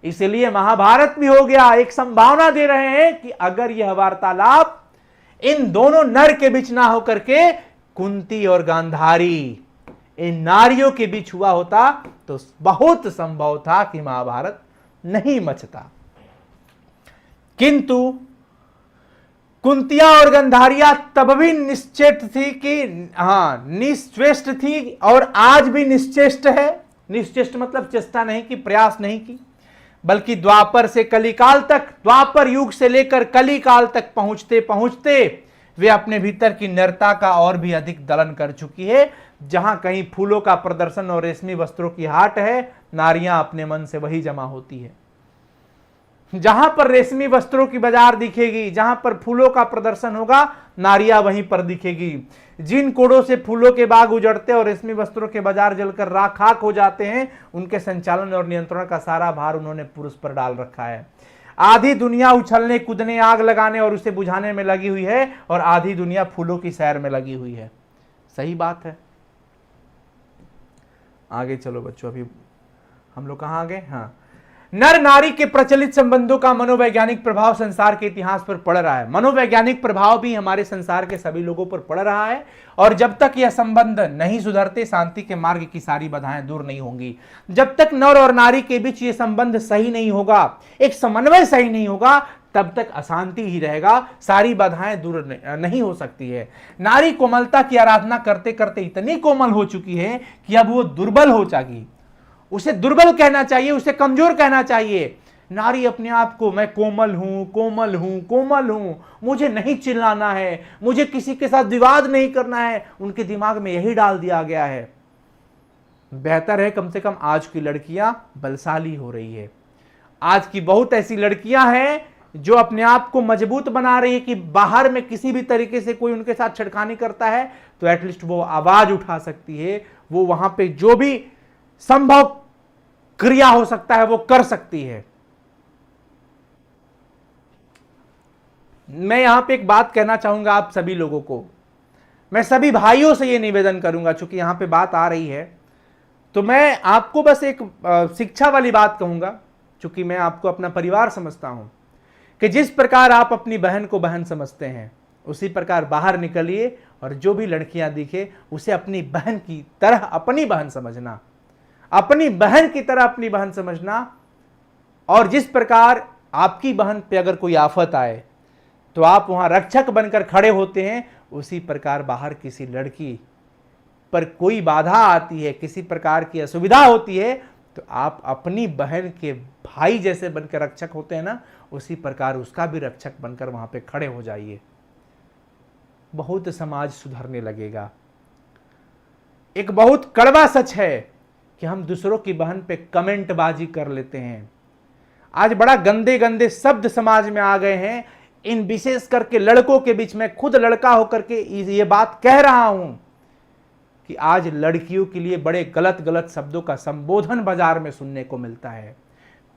Speaker 1: इसलिए महाभारत भी हो गया। एक संभावना दे रहे हैं कि अगर यह वार्तालाप इन दोनों नर के बीच ना होकर के कुंती और गांधारी इन नारियों के बीच हुआ होता तो बहुत संभव था कि महाभारत नहीं मचता। किंतु कुंतिया और गंधारिया तब भी निश्चेष्ट थी कि निश्चेष्ट थी और आज भी निश्चेष्ट है। निश्चेष्ट मतलब चेष्टा नहीं की, प्रयास नहीं की, बल्कि द्वापर से कलिकाल तक, द्वापर युग से लेकर कलिकाल तक पहुंचते पहुंचते वे अपने भीतर की नरता का और भी अधिक दलन कर चुकी है। जहां कहीं फूलों का प्रदर्शन और रेशमी वस्त्रों की हाट है, नारियां अपने मन से वही जमा होती है। जहां पर रेशमी वस्त्रों की बाजार दिखेगी, जहां पर फूलों का प्रदर्शन होगा, नारियां वहीं पर दिखेगी। जिन कोड़ों से फूलों के बाग उजड़ते और रेशमी वस्त्रों के बाजार जलकर राख खाक हो जाते हैं, उनके संचालन और नियंत्रण का सारा भार उन्होंने पुरुष पर डाल रखा है। आधी दुनिया उछलने कूदने, आग लगाने और उसे बुझाने में लगी हुई है और आधी दुनिया फूलों की सैर में लगी हुई है। सही बात है। आगे चलो बच्चों, अभी हम लोग कहां गए? हाँ, नर नारी के प्रचलित संबंधों का मनोवैज्ञानिक प्रभाव संसार के इतिहास पर पड़ रहा है। मनोवैज्ञानिक प्रभाव भी हमारे संसार के सभी लोगों पर पड़ रहा है और जब तक यह संबंध नहीं सुधरते, शांति के मार्ग की सारी बाधाएं दूर नहीं होंगी। जब तक नर और नारी के बीच यह संबंध सही नहीं होगा, एक समन्वय सही नहीं होगा, तब तक अशांति ही रहेगा, सारी बाधाएं दूर नहीं हो सकती है। नारी कोमलता की आराधना करते करते इतनी कोमल हो चुकी है कि अब वो दुर्बल हो जाएगी। उसे दुर्बल कहना चाहिए, उसे कमजोर कहना चाहिए। नारी अपने आप को मैं कोमल हूं, कोमल हूं, कोमल हूं, मुझे नहीं चिल्लाना है, मुझे किसी के साथ विवाद नहीं करना है, उनके दिमाग में यही डाल दिया गया है। बेहतर है कम से कम आज की लड़कियां बलशाली हो रही है। आज की बहुत ऐसी लड़कियां हैं जो अपने आप को मजबूत बना रही है कि बाहर में किसी भी तरीके से कोई उनके साथ छेड़खानी करता है तो एटलीस्ट वो आवाज उठा सकती है, वो वहां पे जो भी संभव क्रिया हो सकता है वो कर सकती है। मैं यहां पे एक बात कहना चाहूंगा आप सभी लोगों को, मैं सभी भाइयों से यह निवेदन करूंगा, चूंकि यहां पे बात आ रही है तो मैं आपको बस एक शिक्षा वाली बात कहूंगा, चूंकि मैं आपको अपना परिवार समझता हूं कि जिस प्रकार आप अपनी बहन को बहन समझते हैं उसी प्रकार बाहर निकलिए और जो भी लड़कियां दिखे उसे अपनी बहन की तरह अपनी बहन समझना, अपनी बहन की तरह अपनी बहन समझना। और जिस प्रकार आपकी बहन पे अगर कोई आफत आए तो आप वहां रक्षक बनकर खड़े होते हैं, उसी प्रकार बाहर किसी लड़की पर कोई बाधा आती है, किसी प्रकार की असुविधा होती है तो आप अपनी बहन के भाई जैसे बनकर रक्षक होते हैं ना, उसी प्रकार उसका भी रक्षक बनकर वहां पे खड़े हो जाइए। बहुत समाज सुधरने लगेगा। एक बहुत कड़वा सच है कि हम दूसरों की बहन पे कमेंट बाजी कर लेते हैं। आज बड़ा गंदे गंदे शब्द समाज में आ गए हैं। इन विशेष करके लड़कों के बीच में खुद लड़का होकर के ये बात कह रहा हूं कि आज लड़कियों के लिए बड़े गलत गलत शब्दों का संबोधन बाजार में सुनने को मिलता है।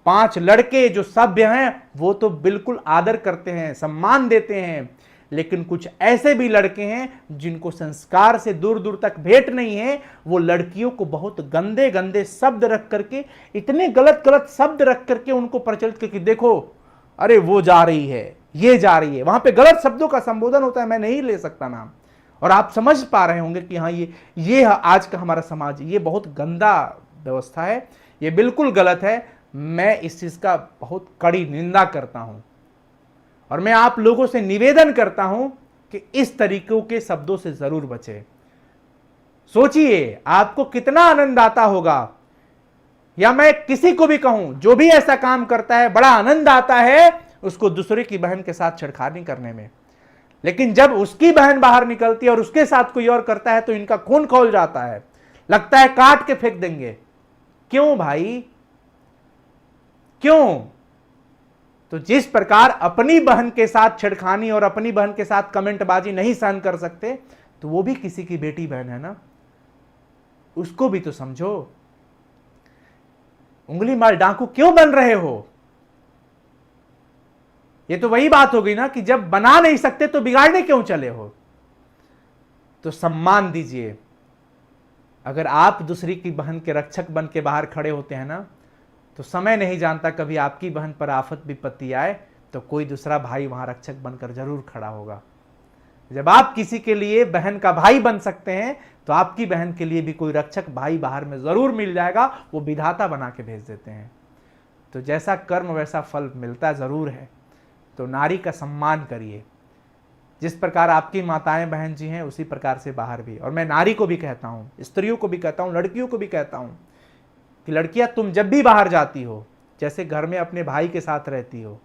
Speaker 1: 5 लड़के जो सभ्य हैं वो तो बिल्कुल आदर करते हैं, सम्मान देते हैं, लेकिन कुछ ऐसे भी लड़के हैं जिनको संस्कार से दूर दूर तक भेंट नहीं है। वो लड़कियों को बहुत गंदे गंदे शब्द रख करके, इतने गलत गलत शब्द रख करके उनको प्रचलित करके, देखो अरे वो जा रही है, ये जा रही है, वहां पे गलत शब्दों का संबोधन होता है, मैं नहीं ले सकता नाम। और आप समझ पा रहे होंगे कि हाँ ये आज का हमारा समाज, ये बहुत गंदा व्यवस्था है, ये बिल्कुल गलत है। मैं इस चीज का बहुत कड़ी निंदा करता हूं और मैं आप लोगों से निवेदन करता हूं कि इस तरीकों के शब्दों से जरूर बचें। सोचिए आपको कितना आनंद आता होगा, या मैं किसी को भी कहूं जो भी ऐसा काम करता है, बड़ा आनंद आता है उसको दूसरे की बहन के साथ छेड़खानी करने में, लेकिन जब उसकी बहन बाहर निकलती है और उसके साथ कोई और करता है तो इनका खून खौल जाता है, लगता है काट के फेंक देंगे। क्यों भाई, क्यों? तो जिस प्रकार अपनी बहन के साथ छेड़खानी और अपनी बहन के साथ कमेंटबाजी नहीं सहन कर सकते, तो वो भी किसी की बेटी बहन है ना, उसको भी तो समझो। उंगली मार डाकू क्यों बन रहे हो? ये तो वही बात हो गई ना कि जब बना नहीं सकते तो बिगाड़ने क्यों चले हो? तो सम्मान दीजिए। अगर आप दूसरी की बहन के रक्षक बन के बाहर खड़े होते हैं ना, तो समय नहीं जानता कभी आपकी बहन पर आफत विपत्ति आए तो कोई दूसरा भाई वहां रक्षक बनकर जरूर खड़ा होगा। जब आप किसी के लिए बहन का भाई बन सकते हैं तो आपकी बहन के लिए भी कोई रक्षक भाई बाहर में जरूर मिल जाएगा, वो विधाता बना के भेज देते हैं। तो जैसा कर्म वैसा फल मिलता जरूर है। तो नारी का सम्मान करिए, जिस प्रकार आपकी माताएं बहन जी हैं उसी प्रकार से बाहर भी। और मैं नारी को भी कहता हूं, स्त्रियों को भी कहता हूं, लड़कियों को भी कहता हूं कि लड़कियां तुम जब भी बाहर जाती हो, जैसे घर में अपने भाई के साथ रहती हो,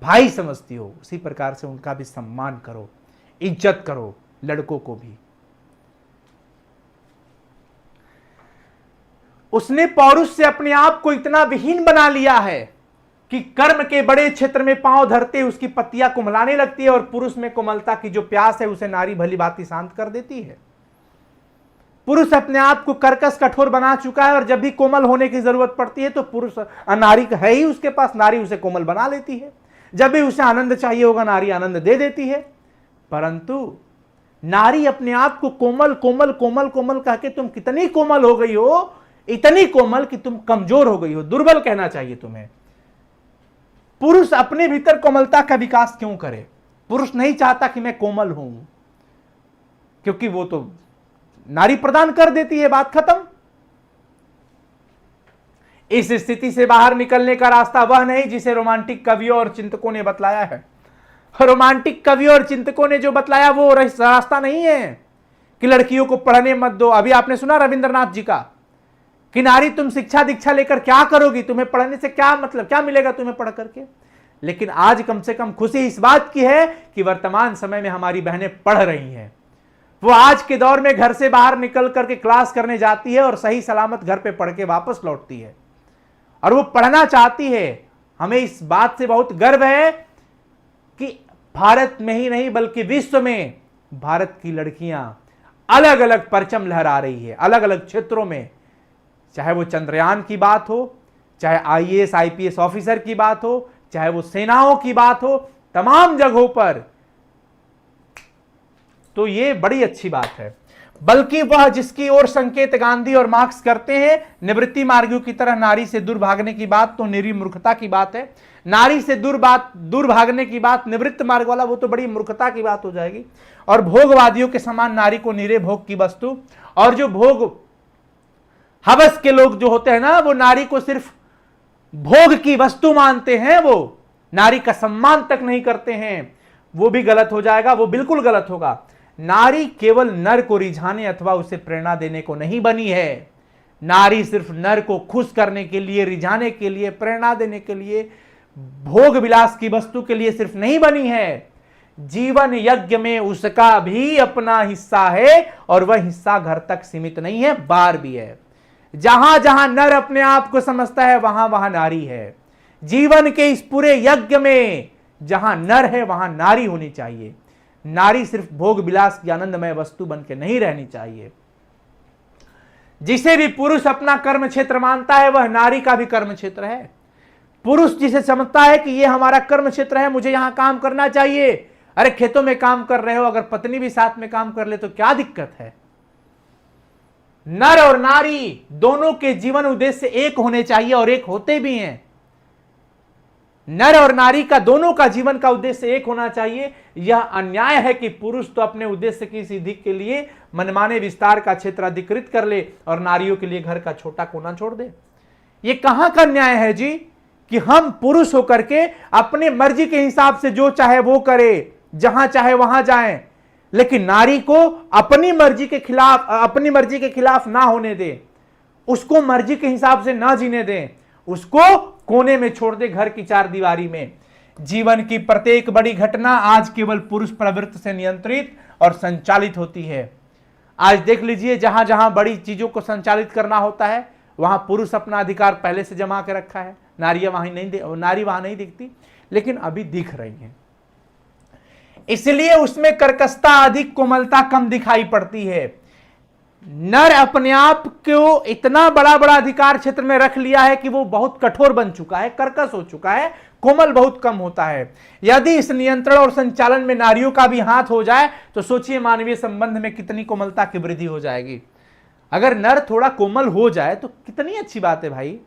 Speaker 1: भाई समझती हो, उसी प्रकार से उनका भी सम्मान करो, इज्जत करो, लड़कों को भी। उसने पौरुष से अपने आप को इतना विहीन बना लिया है कि कर्म के बड़े क्षेत्र में पांव धरते उसकी पत्तियां कुमलाने लगती है, और पुरुष में कोमलता की जो प्यास है उसे नारी भली भांति शांत कर देती है। पुरुष अपने आप को कर्कश कठोर बना चुका है, और जब भी कोमल होने की जरूरत पड़ती है तो पुरुष, नारी है ही उसके पास, नारी उसे कोमल बना लेती है। जब भी उसे आनंद चाहिए होगा नारी आनंद दे देती है। परंतु नारी अपने आप को कोमल कोमल कोमल कोमल कह के, तुम कितनी कोमल हो गई हो, इतनी कोमल कि तुम कमजोर हो गई हो, दुर्बल कहना चाहिए तुम्हें। पुरुष अपने भीतर कोमलता का विकास क्यों करे? पुरुष नहीं चाहता कि मैं कोमल हूं, क्योंकि वो तो नारी प्रदान कर देती है, बात खत्म। इस स्थिति से बाहर निकलने का रास्ता वह नहीं जिसे रोमांटिक कवियों और चिंतकों ने बतलाया है। रोमांटिक कवियों और चिंतकों ने जो बतलाया वो रास्ता नहीं है कि लड़कियों को पढ़ने मत दो। अभी आपने सुना रविंद्रनाथ जी का कि नारी तुम शिक्षा दीक्षा लेकर क्या करोगी, तुम्हें पढ़ने से क्या मतलब, क्या मिलेगा तुम्हें पढ़ करके। लेकिन आज कम से कम खुशी इस बात की है कि वर्तमान समय में हमारी बहनें पढ़ रही हैं। वो आज के दौर में घर से बाहर निकल करके क्लास करने जाती है और सही सलामत घर पे पढ़ के वापस लौटती है, और वो पढ़ना चाहती है। हमें इस बात से बहुत गर्व है कि भारत में ही नहीं बल्कि विश्व में भारत की लड़कियां अलग अलग परचम लहरा रही है, अलग अलग क्षेत्रों में। चाहे वो चंद्रयान की बात हो, चाहे आईएएस आईपीएस ऑफिसर की बात हो, चाहे वो सेनाओं की बात हो, तमाम जगहों पर। तो ये बड़ी अच्छी बात है। बल्कि वह जिसकी ओर संकेत गांधी और मार्क्स करते हैं, निवृत्ति मार्गियों की तरह नारी से दूर भागने की बात तो निरी मूर्खता की बात है। नारी से दूर भागने की बात निवृत्त मार्ग वाला, वो तो बड़ी मूर्खता की बात हो जाएगी। और भोगवादियों के समान नारी को निरे भोग की वस्तु, और जो भोग हवस के लोग जो होते हैं ना, वो नारी को सिर्फ भोग की वस्तु मानते हैं, वो नारी का सम्मान तक नहीं करते हैं, वो भी गलत हो जाएगा, वो बिल्कुल गलत होगा। नारी केवल नर को रिझाने अथवा उसे प्रेरणा देने को नहीं बनी है। नारी सिर्फ नर को खुश करने के लिए, रिझाने के लिए, प्रेरणा देने के लिए, भोग विलास की वस्तु के लिए सिर्फ नहीं बनी है। जीवन यज्ञ में उसका भी अपना हिस्सा है, और वह हिस्सा घर तक सीमित नहीं है, बाहर भी है। जहां जहां नर अपने आप को समझता है वहां वहां नारी है। जीवन के इस पूरे यज्ञ में जहां नर है वहां नारी होनी चाहिए। नारी सिर्फ भोग विलास की आनंदमय वस्तु बन के नहीं रहनी चाहिए। जिसे भी पुरुष अपना कर्म क्षेत्र मानता है वह नारी का भी कर्म क्षेत्र है। पुरुष जिसे समझता है कि यह हमारा कर्म क्षेत्र है, मुझे यहां काम करना चाहिए, अरे खेतों में काम कर रहे हो, अगर पत्नी भी साथ में काम कर ले तो क्या दिक्कत है। नर और नारी दोनों के जीवन उद्देश्य एक होने चाहिए और एक होते भी हैं। नर और नारी का दोनों का जीवन का उद्देश्य एक होना चाहिए। यह अन्याय है कि पुरुष तो अपने उद्देश्य की सिद्धि के लिए मनमाने विस्तार का क्षेत्र अधिकृत कर ले और नारियों के लिए घर का छोटा कोना छोड़ दे। यह कहां का न्याय है जी कि हम पुरुष होकर के अपने मर्जी के हिसाब से जो चाहे वो करे, जहां चाहे वहां जाए, लेकिन नारी को अपनी मर्जी के खिलाफ ना होने दे, उसको मर्जी के हिसाब से ना जीने दे, उसको कोने में छोड़ दे घर की चार दीवारी में। जीवन की प्रत्येक बड़ी घटना आज केवल पुरुष प्रवृत्ति से नियंत्रित और संचालित होती है। आज देख लीजिए, जहां जहां बड़ी चीजों को संचालित करना होता है वहां पुरुष अपना अधिकार पहले से जमा के रखा है, नारी वहां नहीं दिखती, लेकिन अभी दिख रही है। इसलिए उसमें कर्कशता अधिक, कोमलता कम दिखाई पड़ती है। नर अपने आप को इतना बड़ा बड़ा अधिकार क्षेत्र में रख लिया है कि वो बहुत कठोर बन चुका है, कर्कश हो चुका है, कोमल बहुत कम होता है। यदि इस नियंत्रण और संचालन में नारियों का भी हाथ हो जाए तो सोचिए मानवीय संबंध में कितनी कोमलता की वृद्धि हो जाएगी। अगर नर थोड़ा कोमल हो जाए तो कितनी अच्छी बात है भाई।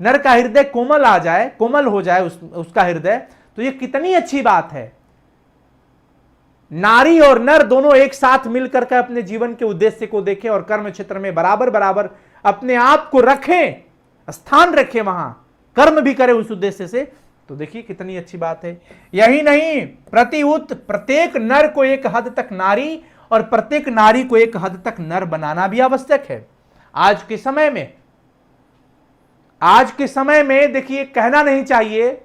Speaker 1: नर का हृदय कोमल आ जाए, कोमल हो जाए उसका हृदय, तो ये कितनी अच्छी बात है। नारी और नर दोनों एक साथ मिलकर के अपने जीवन के उद्देश्य को देखें और कर्म क्षेत्र में बराबर बराबर अपने आप को रखें, स्थान रखें, वहां कर्म भी करें उस उद्देश्य से, तो देखिए कितनी अच्छी बात है। यही नहीं, प्रत्युत प्रत्येक नर को एक हद तक नारी और प्रत्येक नारी को एक हद तक नर बनाना भी आवश्यक है। आज के समय में देखिए, कहना नहीं चाहिए,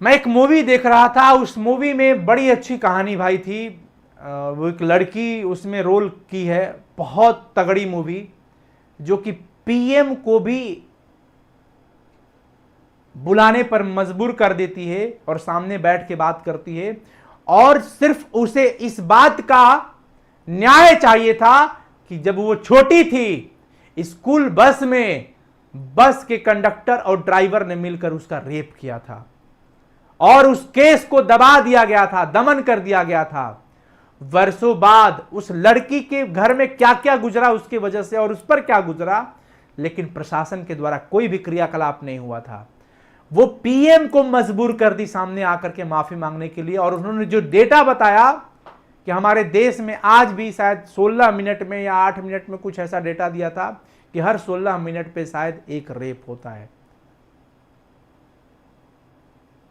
Speaker 1: मैं एक मूवी देख रहा था, उस मूवी में बड़ी अच्छी कहानी भाई थी। वो एक लड़की उसमें रोल की है, बहुत तगड़ी मूवी, जो कि पीएम को भी बुलाने पर मजबूर कर देती है और सामने बैठ के बात करती है। और सिर्फ उसे इस बात का न्याय चाहिए था कि जब वो छोटी थी, स्कूल बस में बस के कंडक्टर और ड्राइवर ने मिलकर उसका रेप किया था और उस केस को दबा दिया गया था, दमन कर दिया गया था। वर्षों बाद उस लड़की के घर में क्या क्या गुजरा उसकी वजह से और उस पर क्या गुजरा, लेकिन प्रशासन के द्वारा कोई भी क्रियाकलाप नहीं हुआ था। वो पीएम को मजबूर कर दी सामने आकर के माफी मांगने के लिए। और उन्होंने जो डेटा बताया कि हमारे देश में आज भी शायद 16 मिनट में या 8 मिनट में कुछ ऐसा डेटा दिया था कि हर 16 मिनट पे शायद एक रेप होता है।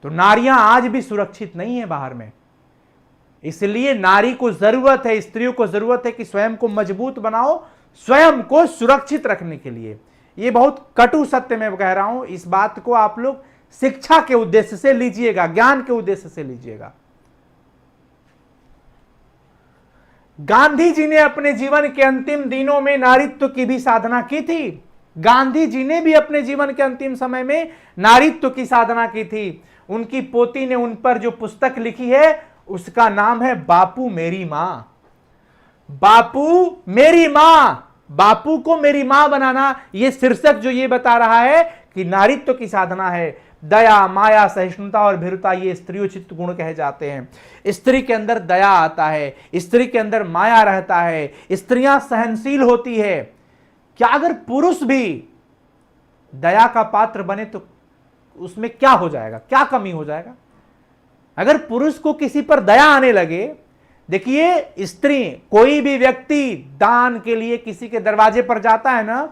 Speaker 1: तो नारियां आज भी सुरक्षित नहीं है बाहर में। इसलिए नारी को जरूरत है, स्त्रियों को जरूरत है कि स्वयं को मजबूत बनाओ, स्वयं को सुरक्षित रखने के लिए। ये बहुत कटु सत्य मैं कह रहा हूं, इस बात को आप लोग शिक्षा के उद्देश्य से लीजिएगा, ज्ञान के उद्देश्य से लीजिएगा। गांधी जी ने अपने जीवन के अंतिम दिनों में नारीत्व की भी साधना की थी। गांधी जी ने भी अपने जीवन के अंतिम समय में नारीत्व की साधना की थी। उनकी पोती ने उन पर जो पुस्तक लिखी है उसका नाम है बापू मेरी मां। बापू मेरी मां, बापू को मेरी मां बनाना, यह शीर्षक जो ये बता रहा है कि नारीत्व की साधना है। दया, माया, सहिष्णुता और भीरुता ये स्त्रियोचित गुण कहे जाते हैं। स्त्री के अंदर दया आता है, स्त्री के अंदर माया रहता है, स्त्रियां सहनशील होती है। क्या अगर पुरुष भी दया का पात्र बने तो उसमें क्या हो जाएगा, क्या कमी हो जाएगा? अगर पुरुष को किसी पर दया आने लगे, देखिए स्त्री, कोई भी व्यक्ति दान के लिए किसी के दरवाजे पर जाता है ना,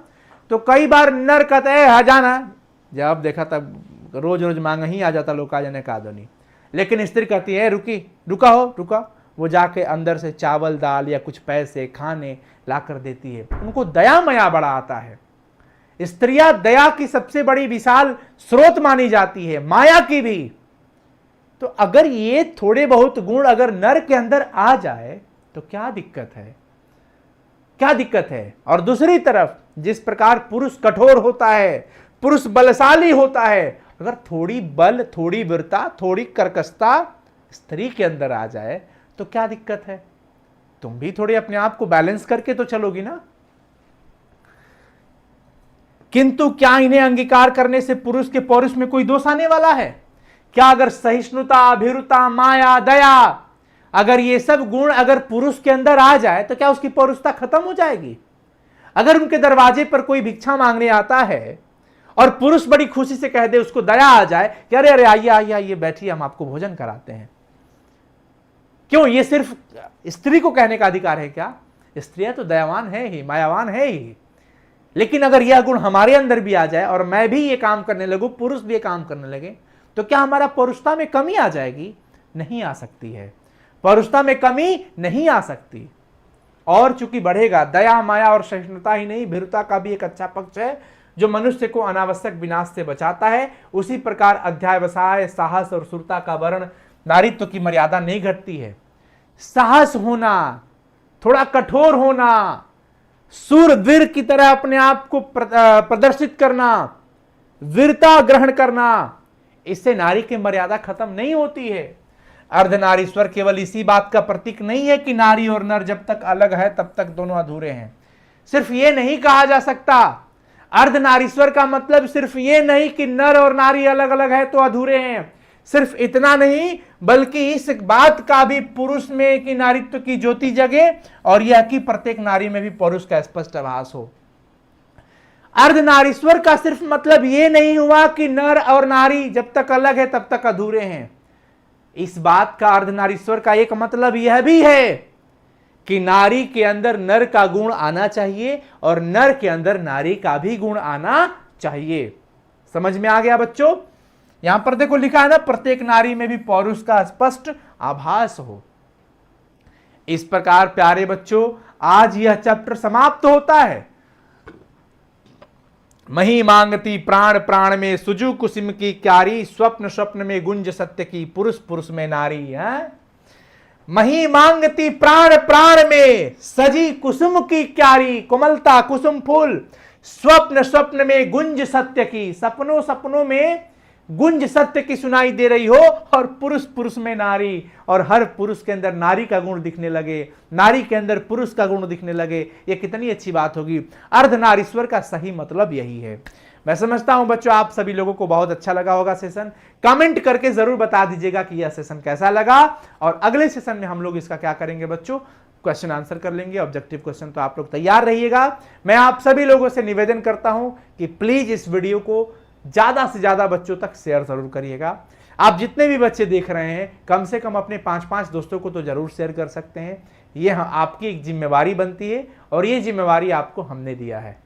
Speaker 1: तो कई बार नर कहते हैं हजाना, जब देखा तब रोज रोज मांग ही आ जाता, लोग आ जाने का नहीं। लेकिन स्त्री कहती है रुका, वो जाके अंदर से चावल दाल या कुछ पैसे खाने ला कर देती है। उनको दया मया बड़ा आता है। स्त्रियां दया की सबसे बड़ी विशाल स्रोत मानी जाती है, माया की भी। तो अगर ये थोड़े बहुत गुण अगर नर के अंदर आ जाए तो क्या दिक्कत है, क्या दिक्कत है? और दूसरी तरफ जिस प्रकार पुरुष कठोर होता है, पुरुष बलशाली होता है, अगर थोड़ी बल, थोड़ी वीरता, थोड़ी कर्कशता स्त्री के अंदर आ जाए तो क्या दिक्कत है? तुम भी थोड़े अपने आप को बैलेंस करके तो चलोगी ना। किंतु क्या इन्हें अंगीकार करने से पुरुष के पौरुष में कोई दोष आने वाला है? क्या अगर सहिष्णुता, भीरुता, माया, दया, अगर ये सब गुण अगर पुरुष के अंदर आ जाए तो क्या उसकी पौरुषता खत्म हो जाएगी? अगर उनके दरवाजे पर कोई भिक्षा मांगने आता है और पुरुष बड़ी खुशी से कह दे, उसको दया आ जाए कि अरे अरे आइए आइए आइए बैठिए, हम आपको भोजन कराते हैं, क्यों? ये सिर्फ स्त्री को कहने का अधिकार है क्या? स्त्रियां तो दयावान है ही, मायावान है ही। लेकिन अगर यह गुण हमारे अंदर भी आ जाए और मैं भी ये काम करने लगूं, पुरुष भी ये काम करने लगे, तो क्या हमारा पौरुषता में कमी आ जाएगी? नहीं आ सकती है, पौरुषता में कमी नहीं आ सकती। और चूंकि बढ़ेगा, दया, माया और सहिष्णुता ही नहीं, भीरुता का भी एक अच्छा पक्ष है जो मनुष्य को अनावश्यक विनाश से बचाता है। उसी प्रकार अध्यावसाय, साहस और शूरता का वर्ण, नारीत्व की मर्यादा नहीं घटती है। साहस होना, थोड़ा कठोर होना, सूरवीर की तरह अपने आप को प्रदर्शित करना, वीरता ग्रहण करना, इससे नारी की मर्यादा खत्म नहीं होती है। अर्धनारीश्वर केवल इसी बात का प्रतीक नहीं है कि नारी और नर जब तक अलग है तब तक दोनों अधूरे हैं। सिर्फ ये नहीं कहा जा सकता। अर्धनारीश्वर का मतलब सिर्फ ये नहीं कि नर और नारी अलग अलग है तो अधूरे हैं। सिर्फ इतना नहीं, बल्कि इस बात का भी पुरुष में कि नारीत्व की ज्योति जगे और यह कि प्रत्येक नारी में भी पुरुष का स्पष्ट आभास हो। अर्धनारीश्वर का सिर्फ मतलब यह नहीं हुआ कि नर और नारी जब तक अलग है तब तक अधूरे हैं। इस बात का अर्धनारीश्वर का एक मतलब यह भी है कि नारी के अंदर नर का गुण आना चाहिए और नर के अंदर नारी का भी गुण आना चाहिए। समझ में आ गया बच्चों? यहां पर देखो लिखा है ना, प्रत्येक नारी में भी पौरुष का स्पष्ट आभास हो। इस प्रकार प्यारे बच्चों, आज यह चैप्टर समाप्त होता है। मही मांगती प्राण प्राण में, सुजु कुसुम की क्यारी, स्वप्न स्वप्न में गुंज सत्य की, पुरुष पुरुष में नारी है। मही मांगती प्राण प्राण में, सजी कुसुम की क्यारी, कोमलता कुसुम फूल, स्वप्न स्वप्न में गुंज सत्य की, सपनों सपनों में गुंज सत्य की सुनाई दे रही हो, और पुरुष पुरुष में नारी, और हर पुरुष के अंदर नारी का गुण दिखने लगे, नारी के अंदर पुरुष का गुण दिखने लगे। ये कितनी अच्छी बात होगी। अर्धनारीश्वर का सही मतलब यही है। मैं समझता हूं बच्चों आप सभी लोगों को बहुत अच्छा लगा होगा सेशन। कमेंट करके जरूर बता दीजिएगा कि यह सेशन कैसा लगा, और अगले सेशन में हम लोग इसका क्या करेंगे बच्चों, क्वेश्चन आंसर कर लेंगे, ऑब्जेक्टिव क्वेश्चन। तो आप लोग तैयार रहिएगा। मैं आप सभी लोगों से निवेदन करता हूं कि प्लीज इस वीडियो को ज्यादा से ज्यादा बच्चों तक शेयर जरूर करिएगा। आप जितने भी बच्चे देख रहे हैं कम से कम अपने 5-5 दोस्तों को तो जरूर शेयर कर सकते हैं। ये आपकी एक जिम्मेवारी बनती है, और ये जिम्मेवारी आपको हमने दिया है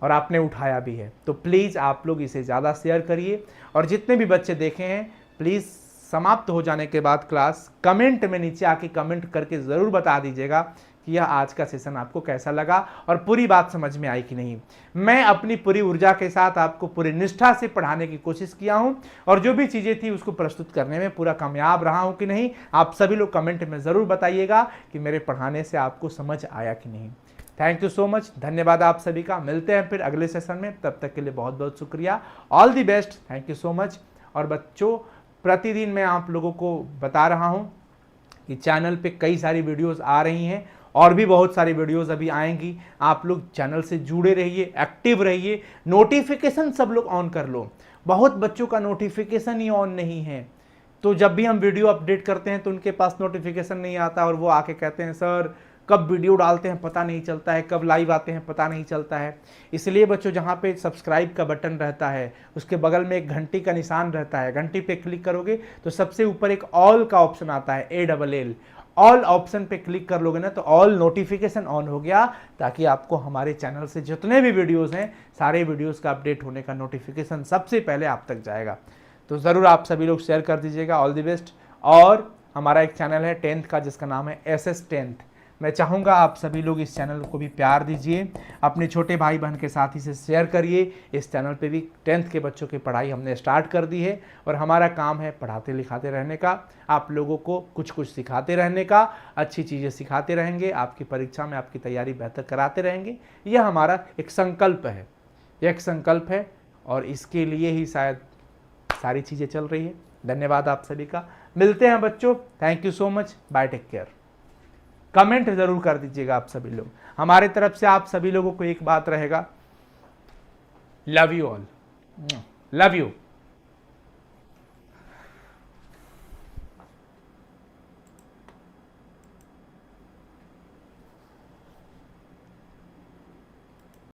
Speaker 1: और आपने उठाया भी है। तो प्लीज आप लोग इसे ज्यादा शेयर करिए, और जितने भी बच्चे देखे हैं प्लीज समाप्त हो जाने के बाद क्लास कमेंट में नीचे आके कमेंट करके जरूर बता दीजिएगा कि यह आज का सेशन आपको कैसा लगा और पूरी बात समझ में आई कि नहीं। मैं अपनी पूरी ऊर्जा के साथ आपको पूरी निष्ठा से पढ़ाने की कोशिश किया हूं, और जो भी चीजें थी उसको प्रस्तुत करने में पूरा कामयाब रहा हूं कि नहीं। आप सभी लोग कमेंट में जरूर बताइएगा कि मेरे पढ़ाने से आपको समझ आया कि नहीं। थैंक यू सो मच, धन्यवाद आप सभी का। मिलते हैं फिर अगले सेशन में, तब तक के लिए बहुत बहुत शुक्रिया। All the best, thank you so much. और बच्चों, प्रतिदिन मैं आप लोगों को बता रहा हूं कि चैनल पे कई सारी वीडियोस आ रही हैं, और भी बहुत सारी वीडियोस अभी आएंगी। आप लोग चैनल से जुड़े रहिए, एक्टिव रहिए, नोटिफिकेशन सब लोग ऑन कर लो। बहुत बच्चों का नोटिफिकेशन ही ऑन नहीं है, तो जब भी हम वीडियो अपडेट करते हैं तो उनके पास नोटिफिकेशन नहीं आता, और वो आके कहते हैं सर कब वीडियो डालते हैं पता नहीं चलता है, कब लाइव आते हैं पता नहीं चलता है। इसलिए बच्चों, जहाँ पे सब्सक्राइब का बटन रहता है उसके बगल में एक घंटी का निशान रहता है, घंटी पे क्लिक करोगे तो सबसे ऊपर एक ऑल का ऑप्शन आता है, ALL। ऑल ऑप्शन पे क्लिक कर लोगे ना तो ऑल नोटिफिकेशन ऑन हो गया, ताकि आपको हमारे चैनल से जितने भी वीडियोस हैं सारे वीडियोस का अपडेट होने का नोटिफिकेशन सबसे पहले आप तक जाएगा। तो ज़रूर आप सभी लोग शेयर कर दीजिएगा। All the best. और हमारा एक चैनल है 10th का जिसका नाम है SS 10th। मैं चाहूँगा आप सभी लोग इस चैनल को भी प्यार दीजिए, अपने छोटे भाई बहन के साथ इसे शेयर करिए। इस चैनल पे भी 10th के बच्चों की पढ़ाई हमने स्टार्ट कर दी है, और हमारा काम है पढ़ाते लिखाते रहने का, आप लोगों को कुछ कुछ सिखाते रहने का, अच्छी चीज़ें सिखाते रहेंगे, आपकी परीक्षा में आपकी तैयारी बेहतर कराते रहेंगे। यह हमारा एक संकल्प है, यह एक संकल्प है, और इसके लिए ही शायद सारी चीज़ें चल रही है। धन्यवाद आप सभी का। मिलते हैं बच्चों, thank you so much, bye, take care. Comment जरूर कर दीजिएगा आप सभी लोग। हमारे तरफ से आप सभी लोगों को एक बात रहेगा, love you all, love you.